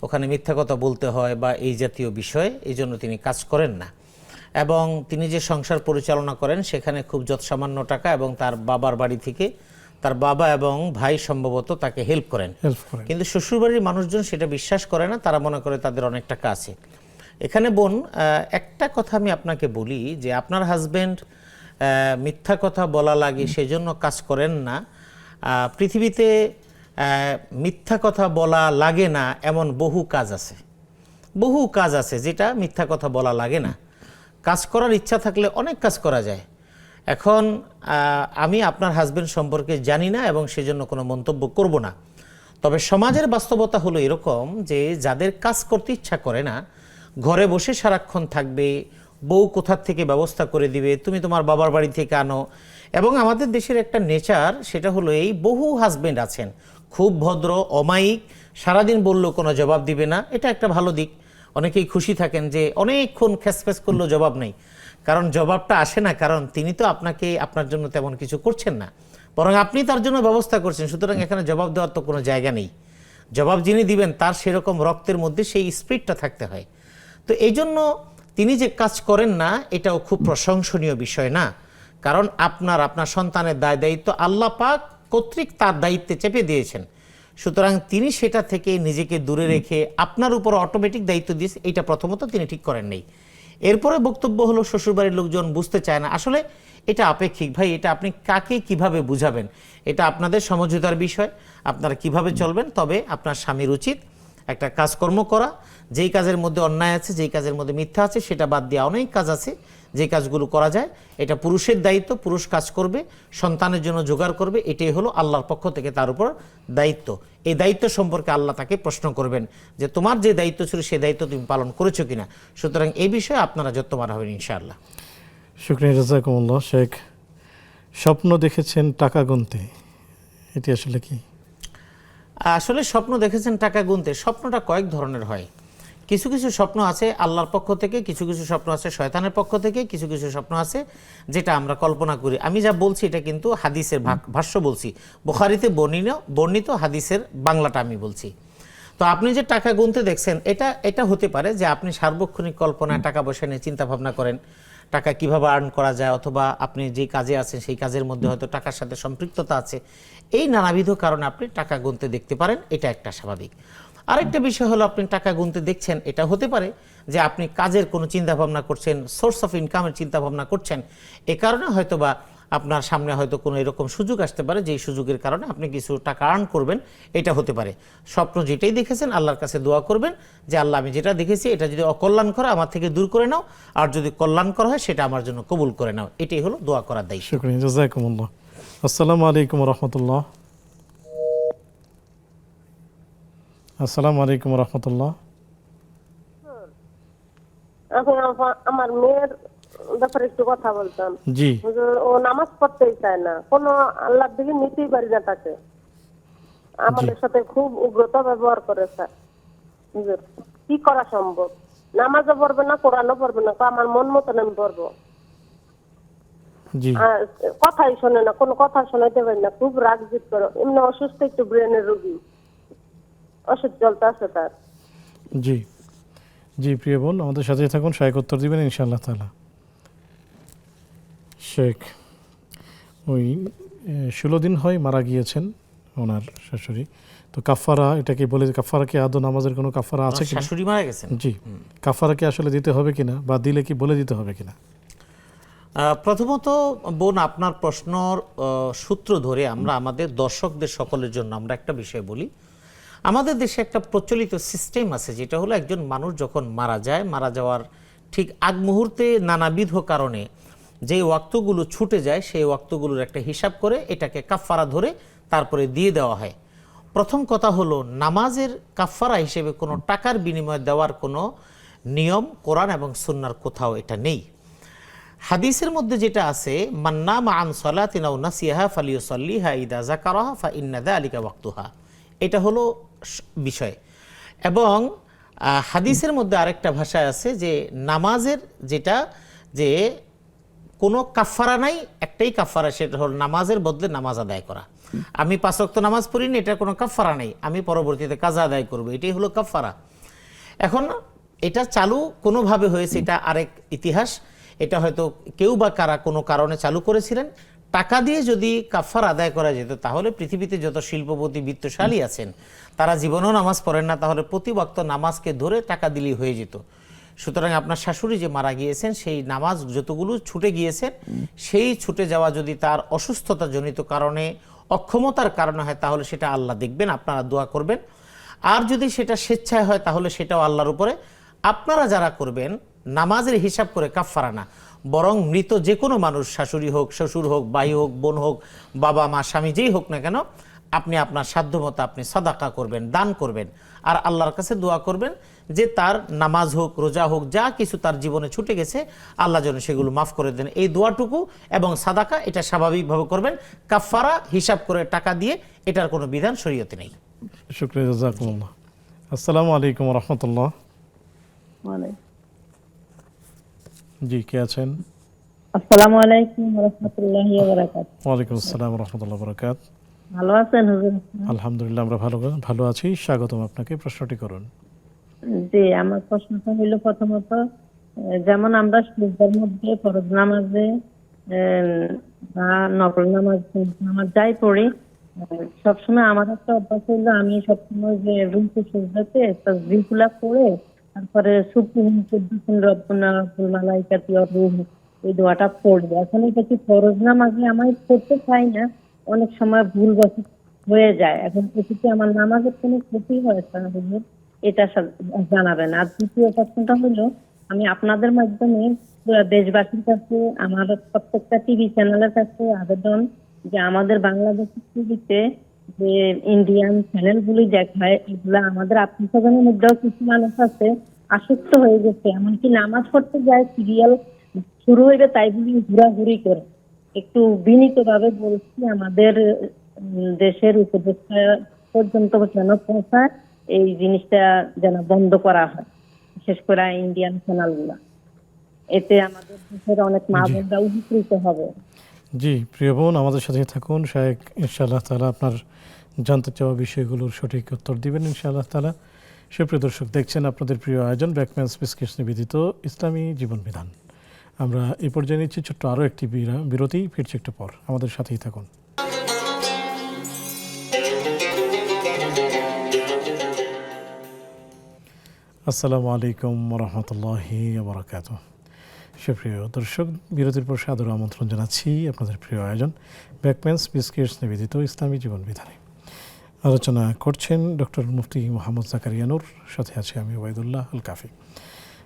ওখানে মিথ্যা কথা বলতে হয় বা এই জাতীয় বিষয়, এই জন্য তিনি কাজ করেন না। এবং তিনি যে সংসার পরিচালনা করেন সেখানে খুব যৎসামান্য টাকা, এবং তার বাবার বাড়ি থেকে তার বাবা এবং ভাই সম্ভবত তাকে হেল্প করেন। কিন্তু শ্বশুরবাড়ির মানুষজন সেটা বিশ্বাস করে না, তারা মনে করে তাদের অনেক টাকা আছে। এখানে বোন, একটা কথা আমি আপনাকে বলি যে আপনার হাজবেন্ড মিথ্যা কথা বলা লাগে সেজন্য কাজ করেন না। পৃথিবীতে মিথ্যা কথা বলা লাগে না এমন বহু কাজ আছে যেটা মিথ্যা কথা বলা লাগে না। কাজ করার ইচ্ছা থাকলে অনেক কাজ করা যায়। এখন আমি আপনার হাজবেন্ড সম্পর্কে জানি না এবং সেজন্য কোনো মন্তব্য করব না। তবে সমাজের বাস্তবতা হলো এরকম যে যাদের কাজ করতে ইচ্ছা করে না, ঘরে বসে সারাক্ষণ থাকবে, বউ কোথার থেকে ব্যবস্থা করে দিবে, তুমি তোমার বাবার বাড়ি থেকে আনো। এবং আমাদের দেশের একটা নেচার, সেটা হলো এই বহু হাজবেন্ড আছেন খুব ভদ্র, অমায়িক, সারাদিন বললেও কোনো জবাব দিবে না। এটা একটা ভালো দিক, অনেকেই খুশি থাকেন যে অনেকক্ষণ খ্যাসখ্যাস করলেও জবাব নেই। কারণ জবাবটা আসে না, কারণ তিনি তো আপনার জন্য তেমন কিছু করছেন না, বরং আপনি তার জন্য ব্যবস্থা করছেন। সুতরাং এখানে জবাব দেওয়ার তো কোনো জায়গা নেই। জবাব যিনি দিবেন তার সেরকম রক্তের মধ্যে সেই স্পিরিটটা থাকতে হয়। তো এই জন্য তিনি যে কাজ করেন না এটাও খুব প্রশংসনীয় বিষয় না। কারণ আপনার সন্তানের দায় দায়িত্ব আল্লাহ পাক কর্তৃক তার দায়িত্বে চেপে দিয়েছেন। সুতরাং তিনি সেটা থেকে নিজেকে দূরে রেখে আপনার উপর অটোমেটিক দায়িত্ব দিয়েছে, এটা প্রথমত তিনি ঠিক করেন নেই। এরপরে বক্তব্য হলো শ্বশুরবাড়ির লোকজন বুঝতে চায় না। আসলে এটা আপেক্ষিক ভাই, এটা আপনি কাকে কিভাবে বুঝাবেন, এটা আপনাদের সমঝোতার বিষয়, আপনারা কিভাবে চলবেন। তবে আপনার স্বামীর উচিত একটা কাজকর্ম করা, যেই কাজের মধ্যে অন্যায় আছে, যেই কাজের মধ্যে মিথ্যা আছে, সেটা বাদ দিয়ে অনেক কাজ আছে যে কাজগুলো করা যায়। এটা পুরুষের দায়িত্ব, পুরুষ কাজ করবে, সন্তানের জন্য জোগাড় করবে, এটাই হলো আল্লাহর পক্ষ থেকে তার উপর দায়িত্ব। এই দায়িত্ব সম্পর্কে আল্লাহ তাকে প্রশ্ন করবেন যে তোমার যে দায়িত্ব ছিল সেই দায়িত্ব তুমি পালন করেছো কিনা। সুতরাং এই বিষয়ে আপনারা যত্নবান হবেন ইনশাআল্লাহ। শুকরিয়া, জাযাকুমুল্লাহ। শেখ, স্বপ্ন দেখেছেন টাকা গুনতে, এটি আসলে কি? আসলে স্বপ্ন দেখেছেন টাকা গুনতে, স্বপ্নটা কয়েক ধরনের হয়। কিছু কিছু স্বপ্ন আছে আল্লাহর পক্ষ থেকে, কিছু কিছু স্বপ্ন আছে শয়তানের পক্ষ থেকে, কিছু কিছু স্বপ্ন আছে যেটা আমরা কল্পনা করি। আমি যা বলছি এটা কিন্তু হাদিসের ভাষ্য বলছি, বুখারীতে বর্ণিত হাদিসের বাংলাটা আমি বলছি। তো আপনি যে টাকা গুনতে দেখছেন, এটা হতে পারে যে আপনি সার্বক্ষণিক কল্পনায় টাকা পয়সা নিয়ে চিন্তা ভাবনা করেন, টাকা কিভাবে আর্ন করা যায়, অথবা আপনি যে কাজে আছেন সেই কাজের মধ্যে হয়তো টাকার সাথে সম্পৃক্ততা আছে। এই নানাবিধ কারণে আপনি টাকা গুনতে দেখতে পারেন, এটা একটা স্বাভাবিক। আরেকটা বিষয় হলো আপনি টাকা গুনতে দেখছেন, এটা হতে পারে যে আপনি কাজের কোনো চিন্তা ভাবনা করছেন, সোর্স অফ ইনকামের চিন্তা ভাবনা করছেন, এ কারণে হয়তো বা আপনার সামনে হয়তো কোনো এরকম সুযোগ আসতে পারে যেই সুযোগের কারণে আপনি কিছু টাকা আর্ন করবেন, এটা হতে পারে। স্বপ্ন যেটাই দেখেছেন আল্লাহর কাছে দোয়া করবেন যে আল্লাহ আমি যেটা দেখেছি এটা যদি অকল্যাণকর আমার থেকে দূর করে নাও, আর যদি কল্যাণকর হয় সেটা আমার জন্য কবুল করে নাও। এটাই হলো দোয়া করার দায়িত্ব। শুকরিয়া, জাযাকুমুল্লাহ। আসসালামু আলাইকুম রাহমাতুল্লাহ। আসসালামু আলাইকুম রাহমাতুল্লাহ। এখন আমার মেয়ের ব্যাপারে একটু কথা বলতাম। জি ও নামাজ পড়তেই চায় না, কোনো আল্লাহর দিকে নিতেই পারি না তাকে। আমাদের সাথে খুব উগ্রতা ব্যবহার করে স্যার। হুজুর, কি করা সম্ভব? নামাজও পড়বে না, কোরআনও পড়বে না, আমার মন মতন আমি পড়বো। জি আর কথাই শোনে না, কোনো কথা শোনাইতে পারি না, খুব রাগ জিদ করে। এমনি অসুস্থ, একটু ব্রেনের রোগী, ওষুধ চলতে আছে তার। জি জি, প্রিয় বোন, আমাদের সাথে থাকুন, শায়েখ উত্তর দিবেন ইনশাআল্লাহ তাআলা। শেখ, ওই 16 দিন হয় মারা গিয়েছেন ওনার শাশুড়ি, তো কাফারা এটাকে বলে, কাফারা কি আদৌ নামাজের কোনো কাফারা আছে কিনা? শাশুড়ি মারা গেছেন? জি, কাফারা কি আসলে দিতে হবে কিনা, বা দিলে কি বলে দিতে হবে কিনা? প্রথমত বোন, আপনার প্রশ্নর সূত্র ধরে আমরা আমাদের দর্শকদের সকলের জন্য আমরা একটা বিষয় বলি। আমাদের দেশে একটা প্রচলিত সিস্টেম আছে, যেটা হলো একজন মানুষ যখন মারা যায়, মারা যাওয়ার ঠিক আগ মুহূর্তে নানাবিধ কারণে যে ওয়াক্তগুলো ছুটে যায় সেই ওয়াক্তগুলোর একটা হিসাব করে এটাকে কাফারা ধরে তারপরে দিয়ে দেওয়া হয়। প্রথম কথা হলো, নামাজের কাফারা হিসেবে কোনো টাকার বিনিময়ে দেওয়ার কোনো নিয়ম কোরআন এবং সুন্নাহর কোথাও এটা নেই। হাদিসের মধ্যে যেটা আছে, মান নামা আন সালাতিন আও নাসিয়াহা ফালিয়ুসাল্লিহা ইযা যাকারাহা ফা ইন্না যালিকা ওয়াক্তুহা, এটা হলো বিষয়। এবং হাদিসের মধ্যে আরেকটা ভাষায় আছে যে নামাজের যেটা, যে কোনো কাফারা নাই, একটাই কাফারা, সেটা হলো নামাজের বদলে নামাজ আদায় করা। আমি 5 ওয়াক্ত নামাজ পড়িনি, এটা কোনো কাফারা নেই, আমি পরবর্তীতে কাজা আদায় করব, এটাই হলো কাফারা। এখন এটা চালু কোনোভাবে হয়েছে, এটা আরেক ইতিহাস। এটা হয়তো কেউ বা কারা কোনো কারণে চালু করেছিলেন। টাকা দিয়ে যদি কাফার আদায় করা যেত, তাহলে পৃথিবীতে যত শিল্পপতি বিত্তশালী আছেন তারা জীবনেও নামাজ পড়েন না, তাহলে প্রতি ওয়াক্ত নামাজকে ধরে টাকা দিলেই হয়ে যেত। সুতরাং আপনার শাশুড়ি যে মারা গিয়েছেন, সেই নামাজ যতগুলো ছুটে গিয়েছেন, সেই ছুটে যাওয়া যদি তার অসুস্থতাজনিত কারণে, অক্ষমতার কারণে হয়, তাহলে সেটা আল্লাহ দেখবেন, আপনারা দোয়া করবেন। আর যদি সেটা স্বেচ্ছায় হয়, তাহলে সেটাও আল্লাহর উপরে। আপনারা যারা করবেন, নামাজের হিসাব করে কাফারা না, বরং মৃত যে কোনো মানুষ, শাশুড়ি হোক, শ্বশুর হোক, ভাই হোক, বোন হোক, বাবা মা, স্বামী, যেই হোক না কেন, আপনি আপনার সাধ্যমতো আপনি সাদাকা করবেন, দান করবেন, আর আল্লাহর কাছে দোয়া করবেন যে তার নামাজ হোক, রোজা হোক, যা কিছু তার জীবনে ছুটে গেছে, আল্লাহ যেন সেগুলো মাফ করে দেন। এই দোয়াটুকু এবং সাদাকা এটা স্বাভাবিকভাবে করবেন। কাফারা হিসাব করে টাকা দিয়ে, এটার কোনো বিধান শরীয়তে নেই। শুকরিয়া, জাযাকুমুল্লাহ। আসসালামু আলাইকুম রাহমাতুল্লাহ। জি, কে আছেন? আসসালামু আলাইকুম ওয়া রাহমাতুল্লাহি ওয়া বারাকাতুহু। ওয়া আলাইকুম আসসালাম ওয়া রাহমাতুল্লাহি ওয়া বারাকাতুহু। ভালো আছেন হুজুর? আলহামদুলিল্লাহ, আমরা ভালো আছি। স্বাগতম আপনাকে, প্রশ্নটি করুন। জি, আমার প্রশ্নটা হইল, প্রথমত যেমন আমরা সিজদার মধ্যে ফরজ নামাজে বা নফল নামাজ যাই পড়ি, সবসময় আমার একটা অভ্যাস হইলো, আমি সবসময় যে রুকু সিজদাতে তাসবিহগুলা পড়ে তারপরে সুবহান রব্বুনা ওয়াল মালাইকাতি ওয়ার রূহ, এই দোয়াটা পড়ি। এখন এটা কি ফরজ নামাজে আমি পড়তে চাই না, অনেক সময় ভুল হয়ে যায়। এখন এতে কি আমার নামাজের কোনো ক্ষতি হয়? এটা জানাবেন। আর দ্বিতীয় প্রশ্নটা হলো, আমি আপনাদের মাধ্যমে পুরো দেশবাসীর কাছে, আমার প্রত্যেকটা টিভি চ্যানেলের কাছে আবেদন যে আমাদের বাংলাদেশের টিভিতে যে ইন্ডিয়ান চ্যানেলগুলি দেখায়, এগুলা আমাদের আত্মীয়স্বজনের মধ্যেও কিছু মানুষ আছে আসক্ত হয়ে গেছে, এমনকি নামাজ পড়তে যায় সিরিয়াল শুরু হইবে তাই বলি ঘোরাঘুরি করে। একটু বিনীতভাবে বলছি, আমাদের দেশের উপদেষ্টা পর্যন্ত যেন পৌঁছায়, এই জিনিসটা যেন বন্ধ করা হয়, বিশেষ করে ইন্ডিয়ান চ্যানেলগুলা। এতে আমাদের দেশের অনেক মা বোনরা উপকৃত হবে। জি প্রিয় বোন, আমাদের সাথে থাকুন। শায়েখ ইনশাআল্লাহ তাআলা আপনার জানতে চাওয়া বিষয়গুলোর সঠিক উত্তর দিবেন ইনশাআল্লাহ তাআলা। সুপ্রিয় দর্শক, দেখছেন আপনাদের প্রিয় আয়োজন ব্যাকম্যান স্পিচকেস নিবেদিত ইসলামী জীবন বিধান। আমরা এই পর্যায়ে নিচ্ছি ছোট্ট আরও একটি বিরতি, ফিরছি একটু পর, আমাদের সাথেই থাকুন। আসসালামু আলাইকুম রহমতুল্লাহি বারাকাতুহু। সুপ্রিয় দর্শক, বিরতির পর সাদর আমন্ত্রণ জানাচ্ছি আপনাদের প্রিয় আয়োজন ব্যাকম্যান স্পিচকেস নিবেদিত ইসলামী জীবন বিধানে। আলোচনা করছেন ডক্টর মুফতি মোহাম্মদ জাকারিয়া নূর, সাথে আছে আমি ওবায়দুল্লাহ আল কাফি।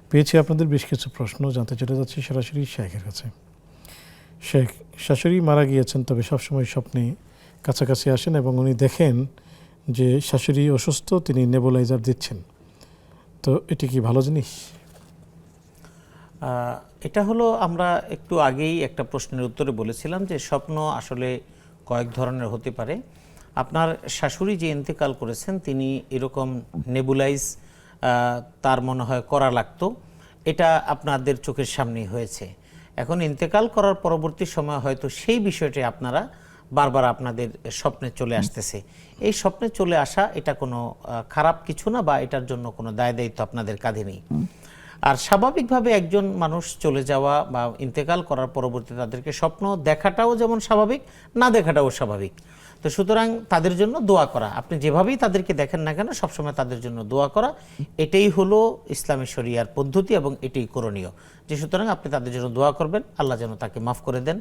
পেয়েছি আপনাদের বেশ কিছু প্রশ্ন, জানতে চলে যাচ্ছি সরাসরি শেখের কাছে। শেখ, শাশুড়ি মারা গিয়েছেন, তবে সবসময় স্বপ্নে কাছাকাছি আসেন এবং উনি দেখেন যে শাশুড়ি অসুস্থ, তিনি নেবুলাইজার দিচ্ছেন, তো এটি কি ভালো জিনিস? এটা হলো, আমরা একটু আগেই একটা প্রশ্নের উত্তরে বলেছিলাম যে স্বপ্ন আসলে কয়েক ধরনের হতে পারে। আপনার শাশুড়ি যে ইন্তেকাল করেছেন, তিনি এরকম নেবুলাইজ তার মনে হয় করা লাগতো, এটা আপনাদের চোখের সামনেই হয়েছে। এখন ইন্তেকাল করার পরবর্তী সময় হয়তো সেই বিষয়টি আপনারা বারবার আপনাদের স্বপ্নে চলে আসতেছে। এই স্বপ্নে চলে আসা এটা কোনো খারাপ কিছু না, বা এটার জন্য কোনো দায় দায়িত্ব আপনাদের কাঁধে নেই। আর স্বাভাবিকভাবে একজন মানুষ চলে যাওয়া বা ইন্তেকাল করার পরবর্তীতে তাদেরকে স্বপ্ন দেখাটাও যেমন স্বাভাবিক, না দেখাটাও স্বাভাবিক। তো সুতরাং তাদের জন্য দোয়া করা, আপনি যেভাবেই তাদেরকে দেখেন না কেন সবসময় তাদের জন্য দোয়া করা, এটাই হলো ইসলামী শরিয়ার পদ্ধতি এবং এটাই করণীয়। যে সুতরাং আপনি তাদের জন্য দোয়া করবেন, আল্লাহ যেন তাকে মাফ করে দেন,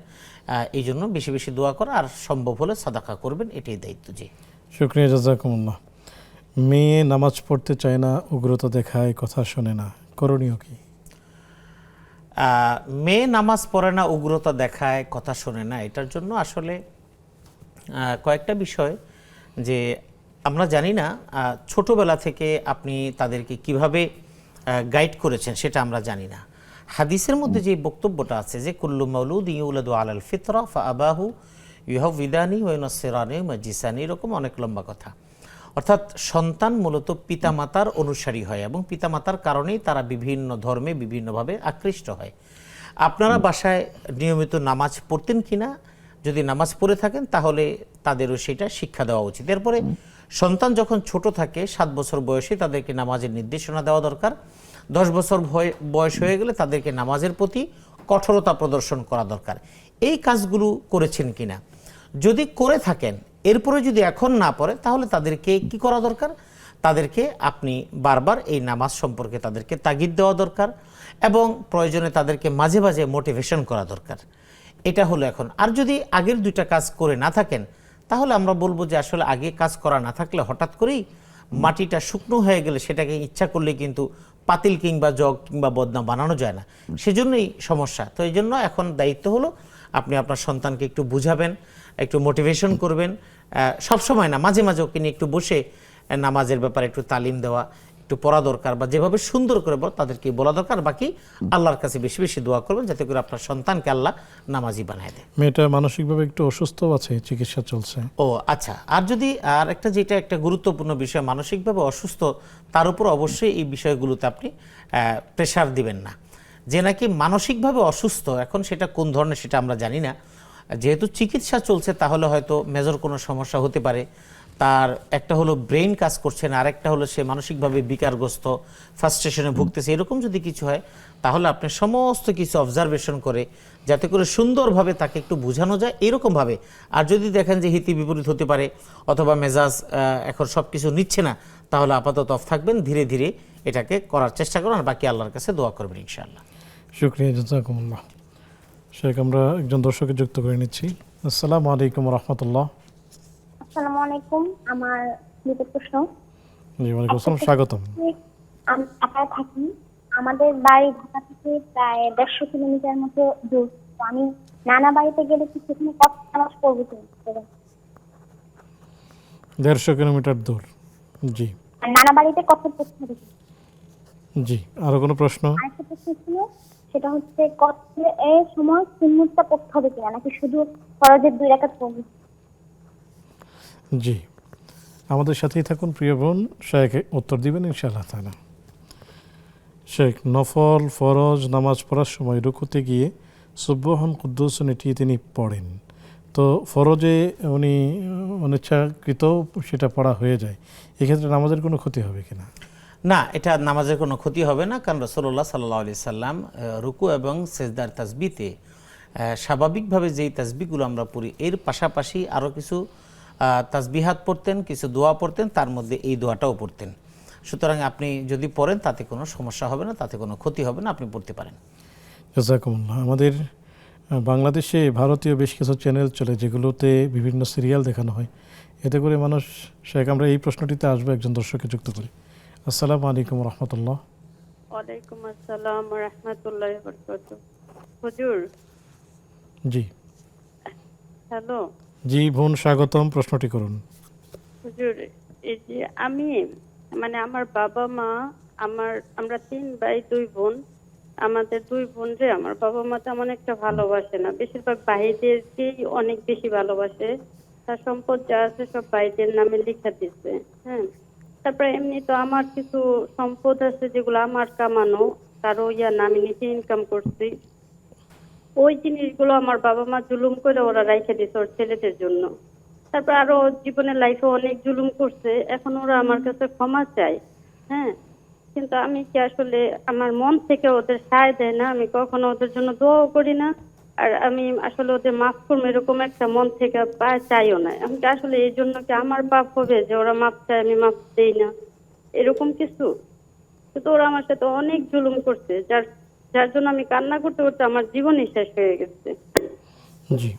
এই জন্য বেশি বেশি দোয়া করা, আর সম্ভব হলে সাদাকা করবেন, এটাই দায়িত্ব। জি, শুকরিয়া, জাযাকুমুল্লাহ। মেয়ে নামাজ পড়তে চায় না, উগ্রতা দেখায়, কথা শোনে না, করণীয় কি? মেয়ে নামাজ পড়ে না, উগ্রতা দেখায়, কথা শোনে না, এটার জন্য আসলে কয়েকটা বিষয়, যে আমরা জানি না ছোটবেলা থেকে আপনি তাদেরকে কিভাবে গাইড করেছেন সেটা আমরা জানি না। হাদিসের মধ্যে যে বক্তব্যটা আছে যে কুল্লু মাউলুদ ইউলাদু আলাল ফিতরা ফাআবাহু ইউহাউইদানি ওয়া ইউনাসসিরানি ওয়া মাজিসানি, এরকম অনেক লম্বা কথা। অর্থাৎ সন্তান মূলত পিতামাতার অনুসারী হয় এবং পিতামাতার কারণেই তারা বিভিন্ন ধর্মে বিভিন্নভাবে আকৃষ্ট হয়। আপনারা বাসায় নিয়মিত নামাজ পড়তেন কিনা, যদি নামাজ পড়ে থাকেন তাহলে তাদেরও সেটা শিক্ষা দেওয়া উচিত। এরপরে সন্তান যখন ছোট থাকে, 7 বছর বয়সে তাদেরকে নামাজের নির্দেশনা দেওয়া দরকার। 10 বছর বয়স হয়ে গেলে তাদেরকে নামাজের প্রতি কঠোরতা প্রদর্শন করা দরকার। এই কাজগুলো করেছেন কিনা, যদি করে থাকেন এরপরে যদি এখন না পড়ে, তাহলে তাদেরকে কি করা দরকার, তাদেরকে আপনি বারবার এই নামাজ সম্পর্কে তাদেরকে তাগিদ দেওয়া দরকার এবং প্রয়োজনে তাদেরকে মাঝে মাঝে মোটিভেশন করা দরকার। এটা হলো এখন। আর যদি আগের 2টা কাজ করে না থাকেন, তাহলে আমরা বলবো যে আসলে আগে কাজ করা না থাকলে হঠাৎ করেই মাটিটা শুকনো হয়ে গেলে সেটাকে ইচ্ছা করলে কিন্তু পাতিল কিংবা জগ কিংবা বদনা বানানো যায় না, সেজন্যই সমস্যা। তো এই জন্য এখন দায়িত্ব হলো আপনি আপনার সন্তানকে একটু বুঝাবেন, একটু মোটিভেশন করবেন, সবসময় না, মাঝে মাঝে ওকে নিয়ে একটু বসে নামাজের ব্যাপারে একটু তালিম দেওয়া, একটু পড়া দরকার, বা যেভাবে সুন্দর করে তাদেরকে বলা দরকার। বাকি আল্লাহর কাছে বেশি বেশি দোয়া করবেন যাতে করে আপনার সন্তানকে আল্লাহ নামাজি বানায় দেয়। মেয়েটা মানসিকভাবে একটু অসুস্থ আছে, চিকিৎসা চলছে। ও আচ্ছা, আর যদি আর একটা, যেটা একটা গুরুত্বপূর্ণ বিষয়, মানসিকভাবে অসুস্থ, তার উপর অবশ্যই এই বিষয়গুলোতে আপনি প্রেশার দিবেন না, যে নাকি মানসিকভাবে অসুস্থ। এখন সেটা কোন ধরনের সেটা আমরা জানি না, যেহেতু চিকিৎসা চলছে তাহলে হয়তো মেজর কোনো সমস্যা হতে পারে। তার একটা হলো ব্রেইন কাজ করছে না, আরেকটা হলো সে মানসিকভাবে বিকারগ্রস্ত, ফ্রাস্ট্রেশনে ভুগতেছে, এরকম যদি কিছু হয় তাহলে আপনি সমস্ত কিছু অবজারভেশন করে যাতে করে সুন্দরভাবে তাকে একটু বোঝানো যায় এরকমভাবে। আর যদি দেখেন যে হিতে বিপরীত হতে পারে অথবা মেজাজ এখন সব কিছু নিচ্ছে না, তাহলে আপাতত অফ থাকবেন, ধীরে ধীরে এটাকে করার চেষ্টা করুন, আর বাকি আল্লাহর কাছে দোয়া করবেন ইনশাআল্লাহ। শুকরিয়া, জাযাকুমুল্লাহ। শেখ, আমরা একজন দর্শককে যুক্ত করে নিচ্ছি। আসসালামু আলাইকুম রহমতুল্লাহ। আসসালামু আলাইকুম। আমার দুটো প্রশ্ন। জি, ওয়ালাইকুম আসসালাম, স্বাগতম। আমি ঢাকায় থাকি। আমাদের বাড়ি ঢাকা থেকে প্রায় 150 কিলোমিটার মতো দূর। তো আমি নানা বাড়িতে গেলে কি সেখানে কত নামাজ পড়বো তুমি? 150 কিলোমিটার দূর। জি আর নানা বাড়িতে কত পড়তে হবে? জি, আরো কোনো প্রশ্ন? আরেকটা প্রশ্ন ছিল, সেটা হচ্ছে কত এর সময় সুন্নতটা পড়তে হবে কিনা, নাকি শুধু ফরজের 2 রাকাত পড়বে? জি, আমাদের সাথেই থাকুন প্রিয় বোন, শেখ উত্তর দিবেন ইনশাআল্লাহ তাআলা। শেখ, নফল ফরজ নামাজ পড়ার সময় রুকুতে গিয়ে সুবহান কুদ্দুসুন এটি তিনি পড়েন, তো ফরজে উনি অনিচ্ছাকৃত সেটা পড়া হয়ে যায়, এক্ষেত্রে নামাজের কোনো ক্ষতি হবে কিনা? না, এটা নামাজের কোনো ক্ষতি হবে না, কারণ রাসূলুল্লাহ সাল্লাল্লাহু আলাইহি সাল্লাম রুকু এবং সেজদার তাসবিতে স্বাভাবিকভাবে যেই তাসবিহগুলো আমরা পড়ি এর পাশাপাশি আরও কিছু তাসবিহাত পড়তেন, কিছু দোয়া পড়তেন, তার মধ্যে এই দোয়াটাও পড়তেন। সুতরাং আপনি যদি পড়েন তাতে কোনো সমস্যা হবে না, তাতে কোনো ক্ষতি হবে না, আপনি পড়তে পারেন। জাযাকুমুল্লাহ। আমাদের বাংলাদেশে ভারতীয় বেশ কিছু চ্যানেল চলে যেগুলোতে বিভিন্ন সিরিয়াল দেখানো হয়, এতে করে মানুষ, শেখ আমরা এই প্রশ্নটিতে আসবো একজন দর্শককে যুক্ত করি। আসসালামু আলাইকুম রহমতুল্লাহ। ওয়ালাইকুম আসসালাম ওয়া রাহমাতুল্লাহি ওয়া বারাকাতুহু। হুজুর। জি। হ্যালো। জি বোন, স্বাগতম, প্রশ্নটি করুন। হুজুর, এই যে আমি আমার বাবা মা, আমরা 3 ভাই 2 বোন। আমাদের 2 বোন রে আমার বাবা মা তেমন একটা ভালোবাসে না, বেশিরভাগ ভাইদেরকেই অনেক বেশি ভালোবাসে। তার সম্পদ যা আছে সব ভাইদের নামে লিখে দিচ্ছে। হ্যাঁ, তারপরে এমনি তো আমার কিছু সম্পদ আছে যেগুলো আমার কামানো, কারো নামে নিচে ইনকাম করছি। ওই জিনিসগুলো আমার বাবা মা জুলুম করে ওরা রাইখে দিচ্ছে ওর ছেলেদের জন্য। তারপর আরো জীবনের লাইফে অনেক জুলুম করছে, এখন ওরা আমার কাছে ক্ষমা চায়। হ্যাঁ, কিন্তু আমি কি আসলে আমার মন থেকে ওদের সায় দেয় না, আমি কখনো ওদের জন্য দোয়াও করি না, আর আমি আসলে ওদের মাফ করবো এরকম একটা মন থেকে চাইও না। আমি কি আসলে এই জন্য কি আমার পাপ হবে যে ওরা মাফ চায় আমি মাফ দেই না, এরকম কিছু? কিন্তু ওরা আমার সাথে অনেক জুলুম করছে, যার জন্য আমি কান্না করতে করতে আমার জীবনই শেষ হয়ে গেছে। জি,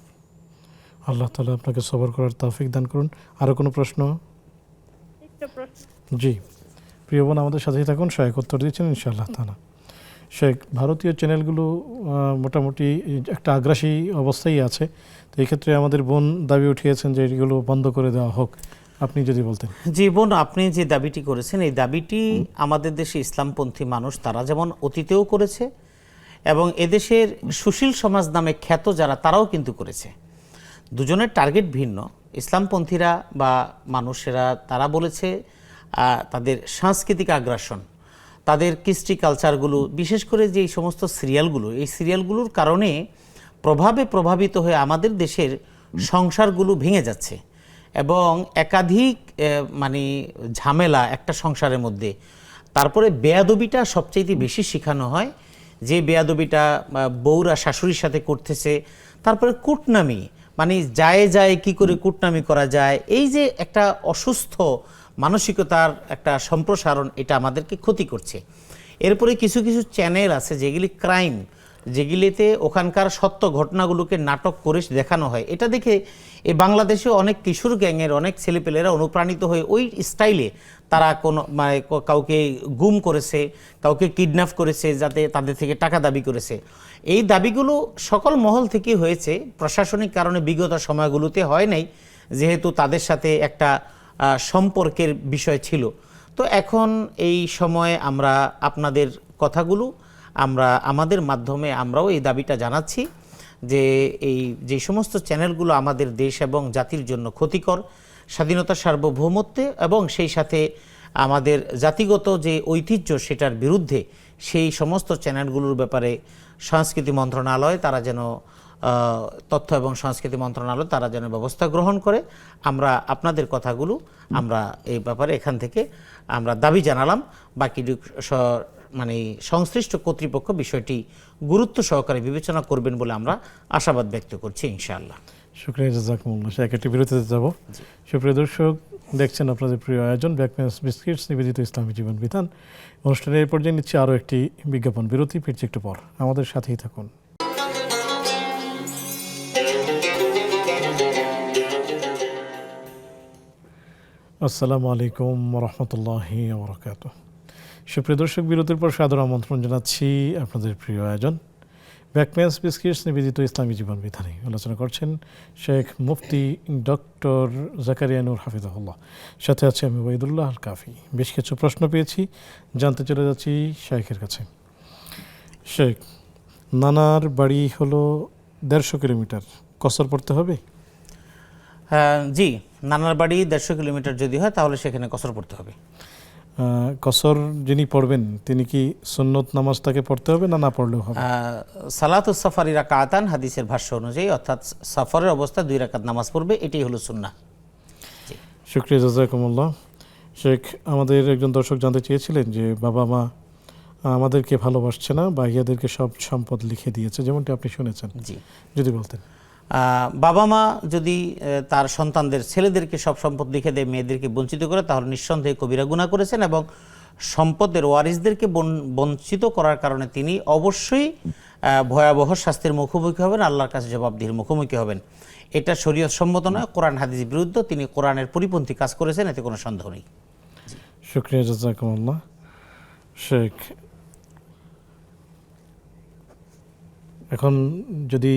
আল্লাহ তাআলা আপনাকে সবর করার তৌফিক দান করুন। আরো কোনো প্রশ্ন? জি, প্রিয় বোন আমাদের সাথেই থাকুন, শেখ উত্তর দিচ্ছেন ইনশাআল্লাহ তাআলা। শেখ, ভারতীয় চ্যানেলগুলো মোটামুটি একটা আগ্রাসী অবস্থায় আছে, তো এই ক্ষেত্রে আমাদের বোন দাবি উঠিয়েছেন যে এগুলো বন্ধ করে দেওয়া হোক, আপনি যদি বলতেন। জি বোন, আপনি যে দাবিটি করেছেন এই দাবিটি আমাদের দেশে ইসলামপন্থী মানুষ তারা যেমন অতীতেও করেছে এবং এদেশের সুশীল সমাজ নামে খ্যাত যারা তারাও কিন্তু করেছে। দুজনের টার্গেট ভিন্ন। ইসলামপন্থীরা বা মানুষেরা তারা বলেছে তাদের সাংস্কৃতিক আগ্রাসন, তাদের কৃষ্টি কালচারগুলো, বিশেষ করে যে এই সমস্ত সিরিয়ালগুলো, এই সিরিয়ালগুলোর কারণে প্রভাবিত হয়ে আমাদের দেশের সংসারগুলো ভেঙে যাচ্ছে এবং একাধিক ঝামেলা একটা সংসারের মধ্যে। তারপরে বেয়াদবিটা সবচেয়ে বেশি শেখানো হয়, যে বেয়াদবিটা বউরা শাশুড়ির সাথে করতেছে। তারপরে কুটনামি, যায় কি করে কুটনামি করা যায়, এই যে একটা অসুস্থ মানসিকতার একটা সম্প্রসারণ, এটা আমাদেরকে ক্ষতি করছে। এরপরে কিছু কিছু চ্যানেল আছে যেগুলি ক্রাইম, যেগুলিতে ওখানকার সত্য ঘটনাগুলোকে নাটক করে দেখানো হয়। এটা দেখে এই বাংলাদেশে অনেক কিশোর গ্যাংয়ের অনেক ছেলেপেলেরা অনুপ্রাণিত হয়ে ওই স্টাইলে তারা কাউকে গুম করেছে, কাউকে কিডন্যাপ করেছে, যাতে তাদের থেকে টাকা দাবি করেছে। এই দাবিগুলো সকল মহল থেকে হয়েছে, প্রশাসনিক কারণে বিগত সময়গুলোতে হয় নাই, যেহেতু তাদের সাথে একটা সম্পর্কের বিষয় ছিল। তো এখন এই সময়ে আমরা আপনাদের কথাগুলো আমাদের মাধ্যমে আমরাও এই দাবিটা জানাচ্ছি যে এই যে সমস্ত চ্যানেলগুলো আমাদের দেশ এবং জাতির জন্য ক্ষতিকর, স্বাধীনতা সার্বভৌমত্বে এবং সেই সাথে আমাদের জাতিগত যে ঐতিহ্য সেটার বিরুদ্ধে, সেই সমস্ত চ্যানেলগুলোর ব্যাপারে সংস্কৃতি মন্ত্রণালয় তারা যেন তথ্য এবং সংস্কৃতি মন্ত্রণালয় তারা যেন ব্যবস্থা গ্রহণ করে। আমরা আপনাদের কথাগুলো আমরা এই ব্যাপারে এখান থেকে আমরা দাবি জানালাম। বাকি সংশ্লিষ্ট কর্তৃপক্ষ বিষয়টি গুরুত্ব সহকারে বিবেচনা করবেন বলে আমরা আশাবাদ ব্যক্ত করছি ইনশাআল্লাহ। শুকরিয়া, জাযাকুমুল্লাহ। একটি বিরতিতে যাব। সুপ্রিয় দর্শক, দেখছেন আপনাদের প্রিয় আয়োজন ব্যাকম্যানস বিস্কিটস নিবেদিত ইসলামী জীবন বিধান অনুষ্ঠানের এই পর্যায়ে নিচ্ছে আরও একটি বিজ্ঞাপন বিরতি। ফিরছি একটু পর, আমাদের সাথেই থাকুন। আসসালামু আলাইকুম রহমতুল্লাহি ওবরাকাতুহু। সুপ্রিয় দর্শক, বিরতির পর সাদর আমন্ত্রণ জানাচ্ছি আপনাদের প্রিয় আয়োজন ব্যাকম্যান্স বিস্কিটস নিবেদিত ইসলামী জীবন বিধানে। আলোচনা করছেন শেখ মুফতি ডক্টর জাকারিয়া নূর হাফিজাহুল্লাহ, সাথে আছে আমি ওয়াহিদুল্লাহ আল কাফি। বেশ কিছু প্রশ্ন পেয়েছি, জানতে চলে যাচ্ছি শেখের কাছে। শেখ, নানার বাড়ি হলো 150 কিলোমিটার, কসর পড়তে হবে? জি, নানার বাড়ি 150 কিলোমিটার যদি হয় তাহলে সেখানে কসর পড়তে হবে। কসর যিনি পড়বেন তিনি কি সুন্নত নামাজটাকে পড়তে হবে না না পড়লেও হবে? সালাতুস সাফারি রাকাতান হাদিসের ভাষ্য অনুযায়ী, অর্থাৎ সফরের অবস্থা 2 রাকাত নামাজ পড়বে, এটাই হলো সুন্নাহ। শুকরিয়া, জাযাকুমুল্লাহ। শেখ, আমাদের একজন দর্শক জানতে চেয়েছিলেন যে বাবা মা আমাদেরকে ভালোবাসছে না, ভাইয়াদেরকে সব সম্পদ লিখে দিয়েছে, যেমনটি আপনি শুনেছেন। জি, যদি বলতেন। বাবা মা যদি তার সন্তানদের ছেলেদেরকে সব সম্পদ লিখে দেয়, মেয়েদেরকে বঞ্চিত করে, তাহলে নিঃসন্দেহে কবিরা গুনাহ করেছেন এবং সম্পদের ওয়ারিসদেরকে বঞ্চিত করার কারণে তিনি অবশ্যই ভয়াবহ শাস্তির মুখোমুখি হবেন, আল্লাহর কাছে জবাবদিহির মুখোমুখি হবেন। এটা শরীয়ত সম্মত নয়, কোরআন হাদিস বিরুদ্ধ, তিনি কোরআনের পরিপন্থী কাজ করেছেন, এতে কোনো সন্দেহ নেই। শুকরিয়া, জাযাকুমুল্লাহ। শেখ, এখন যদি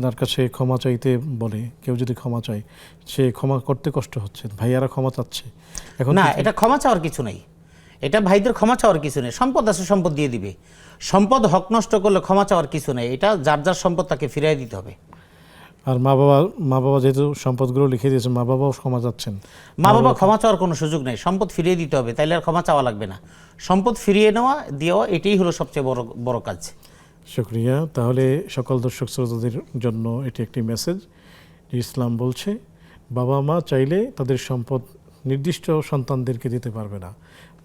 তার কাছে ক্ষমা চাইতে বলে, কেউ যদি ক্ষমা চায়, সে ক্ষমা করতে কষ্ট হচ্ছে, ভাইয়ারা ক্ষমা চাচ্ছে, এখন না, এটা ক্ষমা চাওয়ার কিছু নেই, এটা ভাইদের ক্ষমা চাওয়ার কিছু নেই। সম্পদ আছে, সম্পদ দিয়ে দিবে। সম্পদ হক নষ্ট করলে ক্ষমা চাওয়ার কিছু নেই, এটা যার যার সম্পদ তাকে ফিরিয়ে দিতে হবে। আর মা বাবা যেহেতু সম্পদগুলো লিখে দিয়েছে, মা বাবাও ক্ষমা চাচ্ছেন, মা বাবা ক্ষমা চাওয়ার কোনো সুযোগ নেই, সম্পদ ফিরিয়ে দিতে হবে, তাইলে আর ক্ষমা চাওয়া লাগবে না। সম্পদ ফিরিয়ে দেওয়া এটাই হলো সবচেয়ে বড় কাজ। শুকরিয়া। তাহলে সকল দর্শক শ্রোতাদের জন্য এটি একটি মেসেজ যে ইসলাম বলছে বাবা মা চাইলে তাদের সম্পদ নির্দিষ্ট সন্তানদেরকে দিতে পারবে না।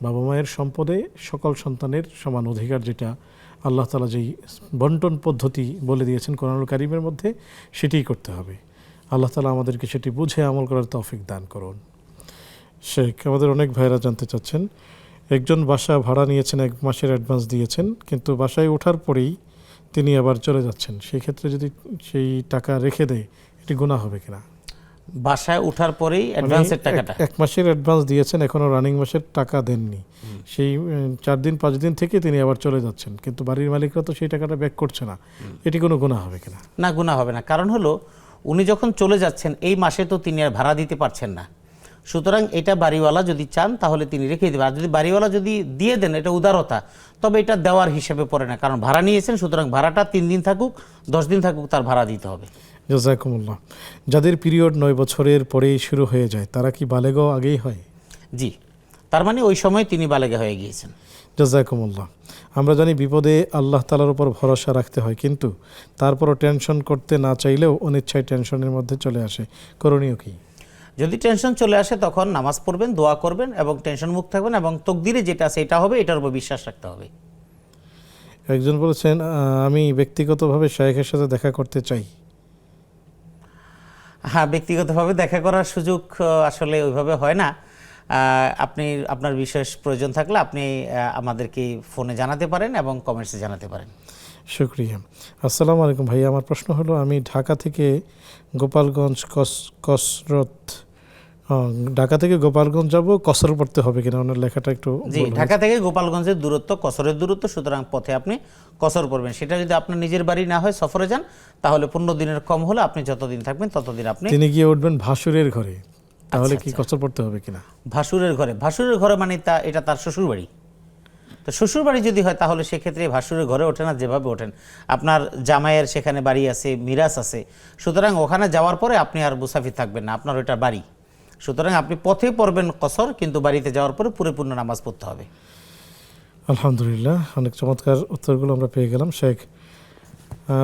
বাবা মায়ের সম্পদে সকল সন্তানের সমান অধিকার, যেটা আল্লাহ তাআলা যেই বন্টন পদ্ধতি বলে দিয়েছেন কোরআনুল কারীমের মধ্যে, সেটিই করতে হবে। আল্লাহ তাআলা আমাদেরকে সেটি বুঝে আমল করার তৌফিক দান করুন। শেখ, আমাদের অনেক ভাইরা জানতে চাচ্ছেন, একজন বাসা ভাড়া নিয়েছেন, 1 মাসের অ্যাডভান্স দিয়েছেন, কিন্তু বাসায় ওঠার পরেই তিনি আবার চলে যাচ্ছেন, সেই ক্ষেত্রে যদি সেই টাকা রেখে দেয়, এটি গুনাহ হবে কিনা? বাসায় ওঠার পরেই অ্যাডভান্সের টাকাটা, 1 মাসের অ্যাডভান্স দিয়েছেন, এখনও রানিং মাসের টাকা দেননি, সেই 4 দিন 5 দিন থেকে তিনি আবার চলে যাচ্ছেন, কিন্তু বাড়ির মালিকরা তো সেই টাকাটা ব্যাক করছে না, এটি কোনো গুনাহ হবে কিনা? না, গুনাহ হবে না। কারণ হলো উনি যখন চলে যাচ্ছেন এই মাসে তো তিনি আর ভাড়া দিতে পারছেন না, সুতরাং এটা বাড়িওয়ালা যদি চান তাহলে তিনি রেখে দেবেন। আর যদি বাড়িওয়ালা যদি দিয়ে দেন, এটা উদারতা, তবে এটা দেওয়ার হিসেবে পড়ে না, কারণ ভাড়া নিয়েছেন, সুতরাং ভাড়াটা 3 দিন থাকুক 10 দিন থাকুক, তার ভাড়া দিতে হবে। জাযাকুমুল্লাহ। যাদের পিরিয়ড 9 বছরের পরেই শুরু হয়ে যায়, তারা কি বালেগ আগেই হয়? জি, তার মানে ওই সময় তিনি বালেগা হয়ে গিয়েছেন। জাযাকুমুল্লাহ। আমরা জানি বিপদে আল্লাহ তাআলার উপর ভরসা রাখতে হয়, কিন্তু তারপরও টেনশন করতে না চাইলেও অনিচ্ছায় টেনশনের মধ্যে চলে আসে, করণীয় কি? যদি টেনশন চলে আসে তখন নামাজ পড়বেন, দোয়া করবেন এবং টেনশন মুক্ত থাকবেন, এবং তকদিরে যেটা আছে এটা হবে, এটার উপর বিশ্বাস রাখতে হবে। একজন বলেছেন, আমি ব্যক্তিগতভাবে শায়েখের সাথে দেখা করতে চাই। হ্যাঁ, ব্যক্তিগতভাবে দেখা করার সুযোগ আসলে ওইভাবে হয় না। আপনি আপনার বিশেষ প্রয়োজন থাকলে আপনি আমাদেরকে ফোনে জানাতে পারেন এবং কমেন্টসে জানাতে পারেন। শুকরিয়া। আসসালামু আলাইকুম ভাই, আমার প্রশ্ন হলো, আমি ঢাকা থেকে গোপালগঞ্জ যাব, কসর পড়তে হবে কিনা? ওনার লেখাটা একটু। জি, ঢাকা থেকে গোপালগঞ্জের দূরত্ব কসরের দূরত্ব, সুতরাং পথে আপনি কসর করবেন। সেটা যদি আপনার নিজের বাড়ি না হয়, সফরে যান, তাহলে 15 দিনের কম হলে আপনি যতদিন থাকবেন ততদিন আপনি। তিনি গিয়ে উঠবেন ভাসুরের ঘরে, তাহলে কি কসর পড়তে হবে কিনা? ভাসুরের ঘরে মানে এটা তার শ্বশুর বাড়ি। তো শ্বশুর বাড়ি যদি হয় তাহলে সেক্ষেত্রে ভাসুরের ঘরে ওঠে না, যেভাবে ওঠেন আপনার জামাইয়ের সেখানে বাড়ি আছে, মিরাস আছে, সুতরাং ওখানে যাওয়ার পরে আপনি আর মুসাফির থাকবেন না, আপনার ওইটা বাড়ি, সুতরাং আপনি পথে পড়বেন কসর, কিন্তু বাড়িতে যাওয়ার পরে পরিপূর্ণ নামাজ পড়তে হবে। আলহামদুলিল্লাহ, অনেক চমৎকার উত্তরগুলো আমরা পেয়ে গেলাম। শেখ,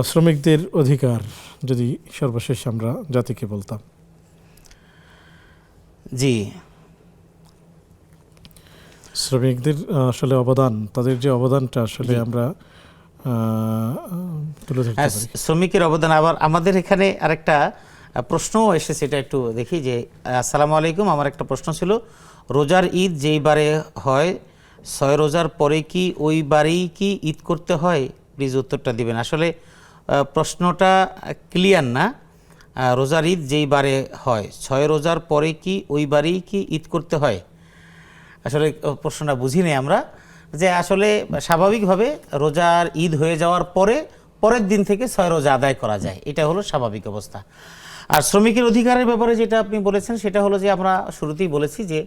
শ্রমিকদের অধিকার যদি সর্বশেষ আমরা জাতিকে বলতাম। জি, শ্রমিকদের আসলে অবদান, তাদের যে অবদানটা আসলে আমরা তুলে ধরতে পারি। শ্রমিকের অবদান। আবার আমাদের এখানে আরেকটা প্রশ্নও এসেছে, এটা একটু দেখি। যে আসসালামু আলাইকুম, আমার একটা প্রশ্ন ছিল, রোজার ঈদ যেই বারে হয় 6 রোজার পরে কি ওই বারেই কি ঈদ করতে হয়? প্লিজ উত্তরটা দিবেন। আসলে প্রশ্নটা ক্লিয়ার না। রোজার ঈদ যেই বারে হয় 6 রোজার পরে কি ওই বারেই কি ঈদ করতে হয়? আসলে প্রশ্নটা বুঝিনি আমরা, যে আসলে স্বাভাবিকভাবে রোজার ঈদ হয়ে যাওয়ার পরে পরের দিন থেকে 6 রোজা আদায় করা যায়, এটা হলো স্বাভাবিক অবস্থা। আর শ্রমিকের অধিকারের ব্যাপারে যেটা আপনি বলেছেন সেটা হলো যে আমরা শুরুতেই বলেছি যে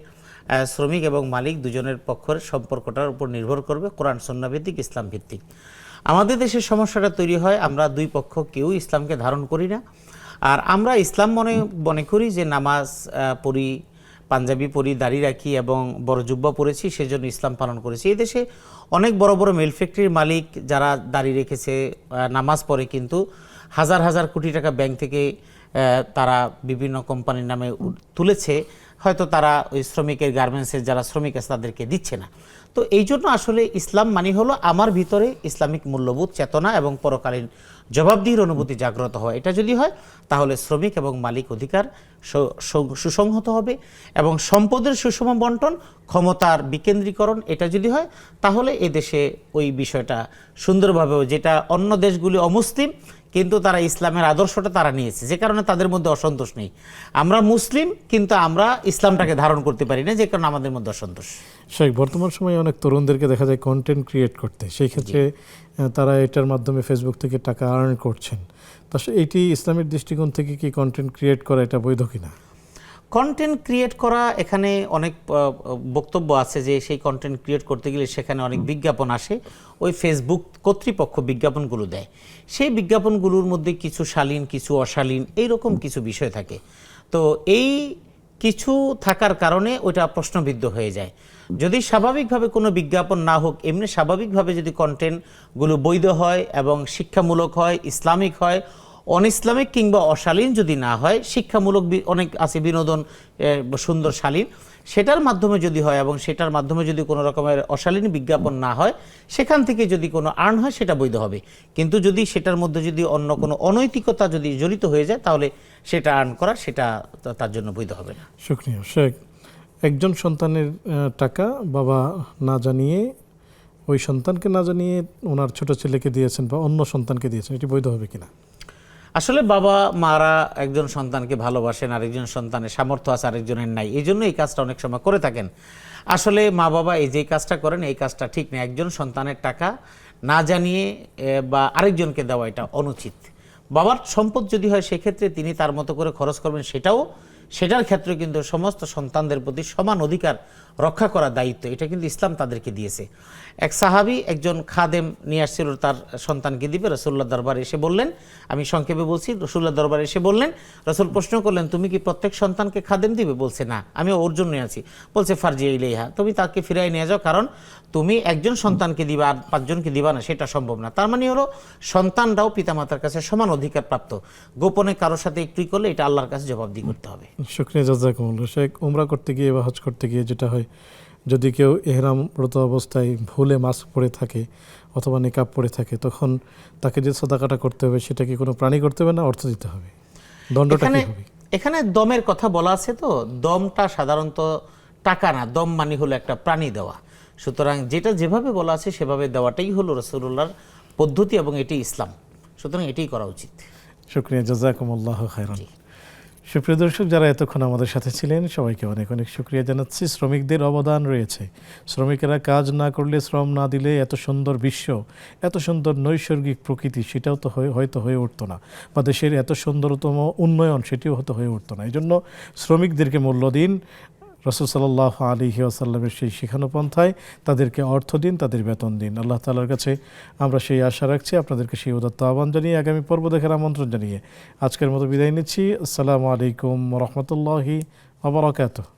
শ্রমিক এবং মালিক দুজনের পক্ষের সম্পর্কটার উপর নির্ভর করবে কোরআন সুন্নাহ ভিত্তিক, ইসলাম ভিত্তিক। আমাদের দেশের সমস্যাটা তৈরি হয় আমরা দুই পক্ষ কেউ ইসলামকে ধারণ করি না, আর আমরা ইসলাম মনে করি যে নামাজ পড়ি, পাঞ্জাবি পরি, দাড়ি রাখি এবং বড় জুব্বা পরেছি, সেজন্য ইসলাম পালন করেছি। এই দেশে অনেক বড় বড় মিল ফ্যাক্টরির মালিক যারা দাড়ি রেখেছে, নামাজ পড়ে, কিন্তু হাজার হাজার কোটি টাকা ব্যাংক থেকে তারা বিভিন্ন কোম্পানির নামে তুলেছে, হয়তো তারা ওই শ্রমিকের গার্মেন্টসের যারা শ্রমিক আছে তাদেরকে দিচ্ছে না। তো এই জন্য আসলে ইসলাম মানে হলো আমার ভিতরে ইসলামিক মূল্যবোধ, চেতনা এবং পরকালীন জবাবদিহির অনুভূতি জাগ্রত হয়। এটা যদি হয় তাহলে শ্রমিক এবং মালিক অধিকার সুসংহত হবে এবং সম্পদের সুষম বন্টন, ক্ষমতার বিকেন্দ্রীকরণ, এটা যদি হয় তাহলে এদেশে ওই বিষয়টা সুন্দরভাবে, যেটা অন্য দেশগুলি অমুসলিম কিন্তু তারা ইসলামের আদর্শটা তারা নিয়েছে, যে কারণে তাদের মধ্যে অসন্তোষ নেই। আমরা মুসলিম কিন্তু আমরা ইসলামটাকে ধারণ করতে পারি না, যে কারণে আমাদের মধ্যে অসন্তোষ। শেখ, বর্তমান সময়ে অনেক তরুণদেরকে দেখা যায় কন্টেন্ট ক্রিয়েট করতে, সেই ক্ষেত্রে তারা এটার মাধ্যমে ফেসবুক থেকে টাকা আর্ন করছেন। তা এইটি ইসলামের দৃষ্টিকোণ থেকে কি কন্টেন্ট ক্রিয়েট করা এটা বৈধ কিনা? কন্টেন্ট ক্রিয়েট করা, এখানে অনেক বক্তব্য আছে যে সেই কন্টেন্ট ক্রিয়েট করতে গেলে সেখানে অনেক বিজ্ঞাপন আসে, ওই ফেসবুক কর্তৃপক্ষ বিজ্ঞাপনগুলো দেয়, সেই বিজ্ঞাপনগুলোর মধ্যে কিছু শালীন কিছু অশালীন এইরকম কিছু বিষয় থাকে। তো এই কিছু থাকার কারণে ওইটা প্রশ্নবিদ্ধ হয়ে যায়। যদি স্বাভাবিকভাবে কোনো বিজ্ঞাপন না হোক, এমনি স্বাভাবিকভাবে যদি কন্টেন্টগুলো বৈধ হয় এবং শিক্ষামূলক হয়, ইসলামিক হয়, অনইসলামিক কিংবা অশালীন যদি না হয়, শিক্ষামূলক অনেক আছে বিনোদন, সুন্দর শালীন, সেটার মাধ্যমে যদি হয় এবং সেটার মাধ্যমে যদি কোনো রকমের অশালীন বিজ্ঞাপন না হয়, সেখান থেকে যদি কোনো আর্ন হয় সেটা বৈধ হবে। কিন্তু যদি সেটার মধ্যে যদি অন্য কোনো অনৈতিকতা যদি জড়িত হয়ে যায় তাহলে সেটা আর্ন করা সেটা তার জন্য বৈধ হবে না। শুকরিয়া শেখ। একজন সন্তানের টাকা বাবা না জানিয়ে, ওই সন্তানকে না জানিয়ে ওনার ছোট ছেলেকে দিয়েছেন বা অন্য সন্তানকে দিয়েছেন, এটি বৈধ হবে কিনা? আসলে বাবা মারা একজন সন্তানকে ভালোবাসেন, আরেকজন সন্তানের সামর্থ্য আছে আরেকজনের নাই, এই জন্য এই কাজটা অনেক সময় করে থাকেন। আসলে মা বাবা এই যে কাজটা করেন এই কাজটা ঠিক না। একজন সন্তানের টাকা না জানিয়ে বা আরেকজনকে দেওয়া এটা অনুচিত। বাবার সম্পদ যদি হয় সেক্ষেত্রে তিনি তার মতো করে খরচ করবেন, সেটার ক্ষেত্রে কিন্তু সমস্ত সন্তানদের প্রতি সমান অধিকার রক্ষা করার দায়িত্ব এটা কিন্তু ইসলাম তাদেরকে দিয়েছে। এক সাহাবী একজন খাদেম নিয়ে আসছিল তার সন্তানকে দিবে, রাসূলুল্লাহ দরবারে এসে বললেন, আমি সংক্ষেপে বলছি, রাসূলুল্লাহ দরবারে এসে বললেন, রাসূল প্রশ্ন করলেন, তুমি কি প্রত্যেক সন্তানকে খাদেম দিবে? বলছে না, আমি ওর জন্য আছি। বলছে ফারজি ইলাইহা, তুমি তাকে ফিরাই নিয়ে যাও, কারণ তুমি একজন সন্তানকে দিবা আর 5 জনকে দিবা না, সেটা সম্ভব না। তার মানে হলো সন্তানরাও পিতামাতার কাছে সমান অধিকার প্রাপ্ত, গোপনে কারোর সাথে একটুই করলে এটা আল্লাহর কাছে জবাবদিহি করতে হবে। শুকরিয়া, জাযাকুমুল্লাহ। শেখ, উমরা করতে গিয়ে বা হজ করতে গিয়ে যেটা হয়, যদি কেউ ইহরামরত অবস্থায় ভুলে মাস্ক পরে থাকে অথবা নিকাব পরে থাকে, তখন তাকে যে সাদাকাটা করতে হবে সেটা কি কোনো প্রাণী করতে হবে না অর্থ দিতে হবে? দণ্ডটা কি হবে? এখানে দমের কথা বলা আছে, তো দমটা সাধারণত টাকা না, দম মানে হলো একটা প্রাণী দেওয়া। সুতরাং যেটা যেভাবে বলা আছে সেভাবে দেওয়াটাই হলো রাসূলুল্লাহর পদ্ধতি এবং এটাই ইসলাম, সুতরাং এটাই করা উচিত। শুকরিয়া, জাযাকুমুল্লাহ খাইরান। সুপ্রিয় দর্শক, যারা এতক্ষণ আমাদের সাথে ছিলেন সবাইকে অনেক অনেক শুকরিয়া জানাচ্ছি। শ্রমিকদের অবদান রয়েছে, শ্রমিকেরা কাজ না করলে, শ্রম না দিলে এত সুন্দর বিশ্ব, এত সুন্দর নৈসর্গিক প্রকৃতি সেটাও তো হয়তো হয়ে উঠতো না, বা দেশের এত সুন্দরতম উন্নয়ন সেটিও হয়তো হয়ে উঠতো না। এই জন্য শ্রমিকদেরকে মূল্য দিন, রাসূল সাল্লাল্লাহু আলাইহি ওয়াসাল্লামের সেই শিখানো পন্থায় তাদেরকে অর্থ দিন, তাদের বেতন দিন। আল্লাহ তাআলার কাছে আমরা সেই আশা রাখছি, আপনাদেরকে সেই উদাত্ত আহ্বান জানিয়ে আগামী পর্ব দেখার আমন্ত্রণ জানিয়ে আজকের মতো বিদায় নিচ্ছি। আসসালামু আলাইকুম ওয়া রাহমাতুল্লাহি ওয়া বারাকাতুহু।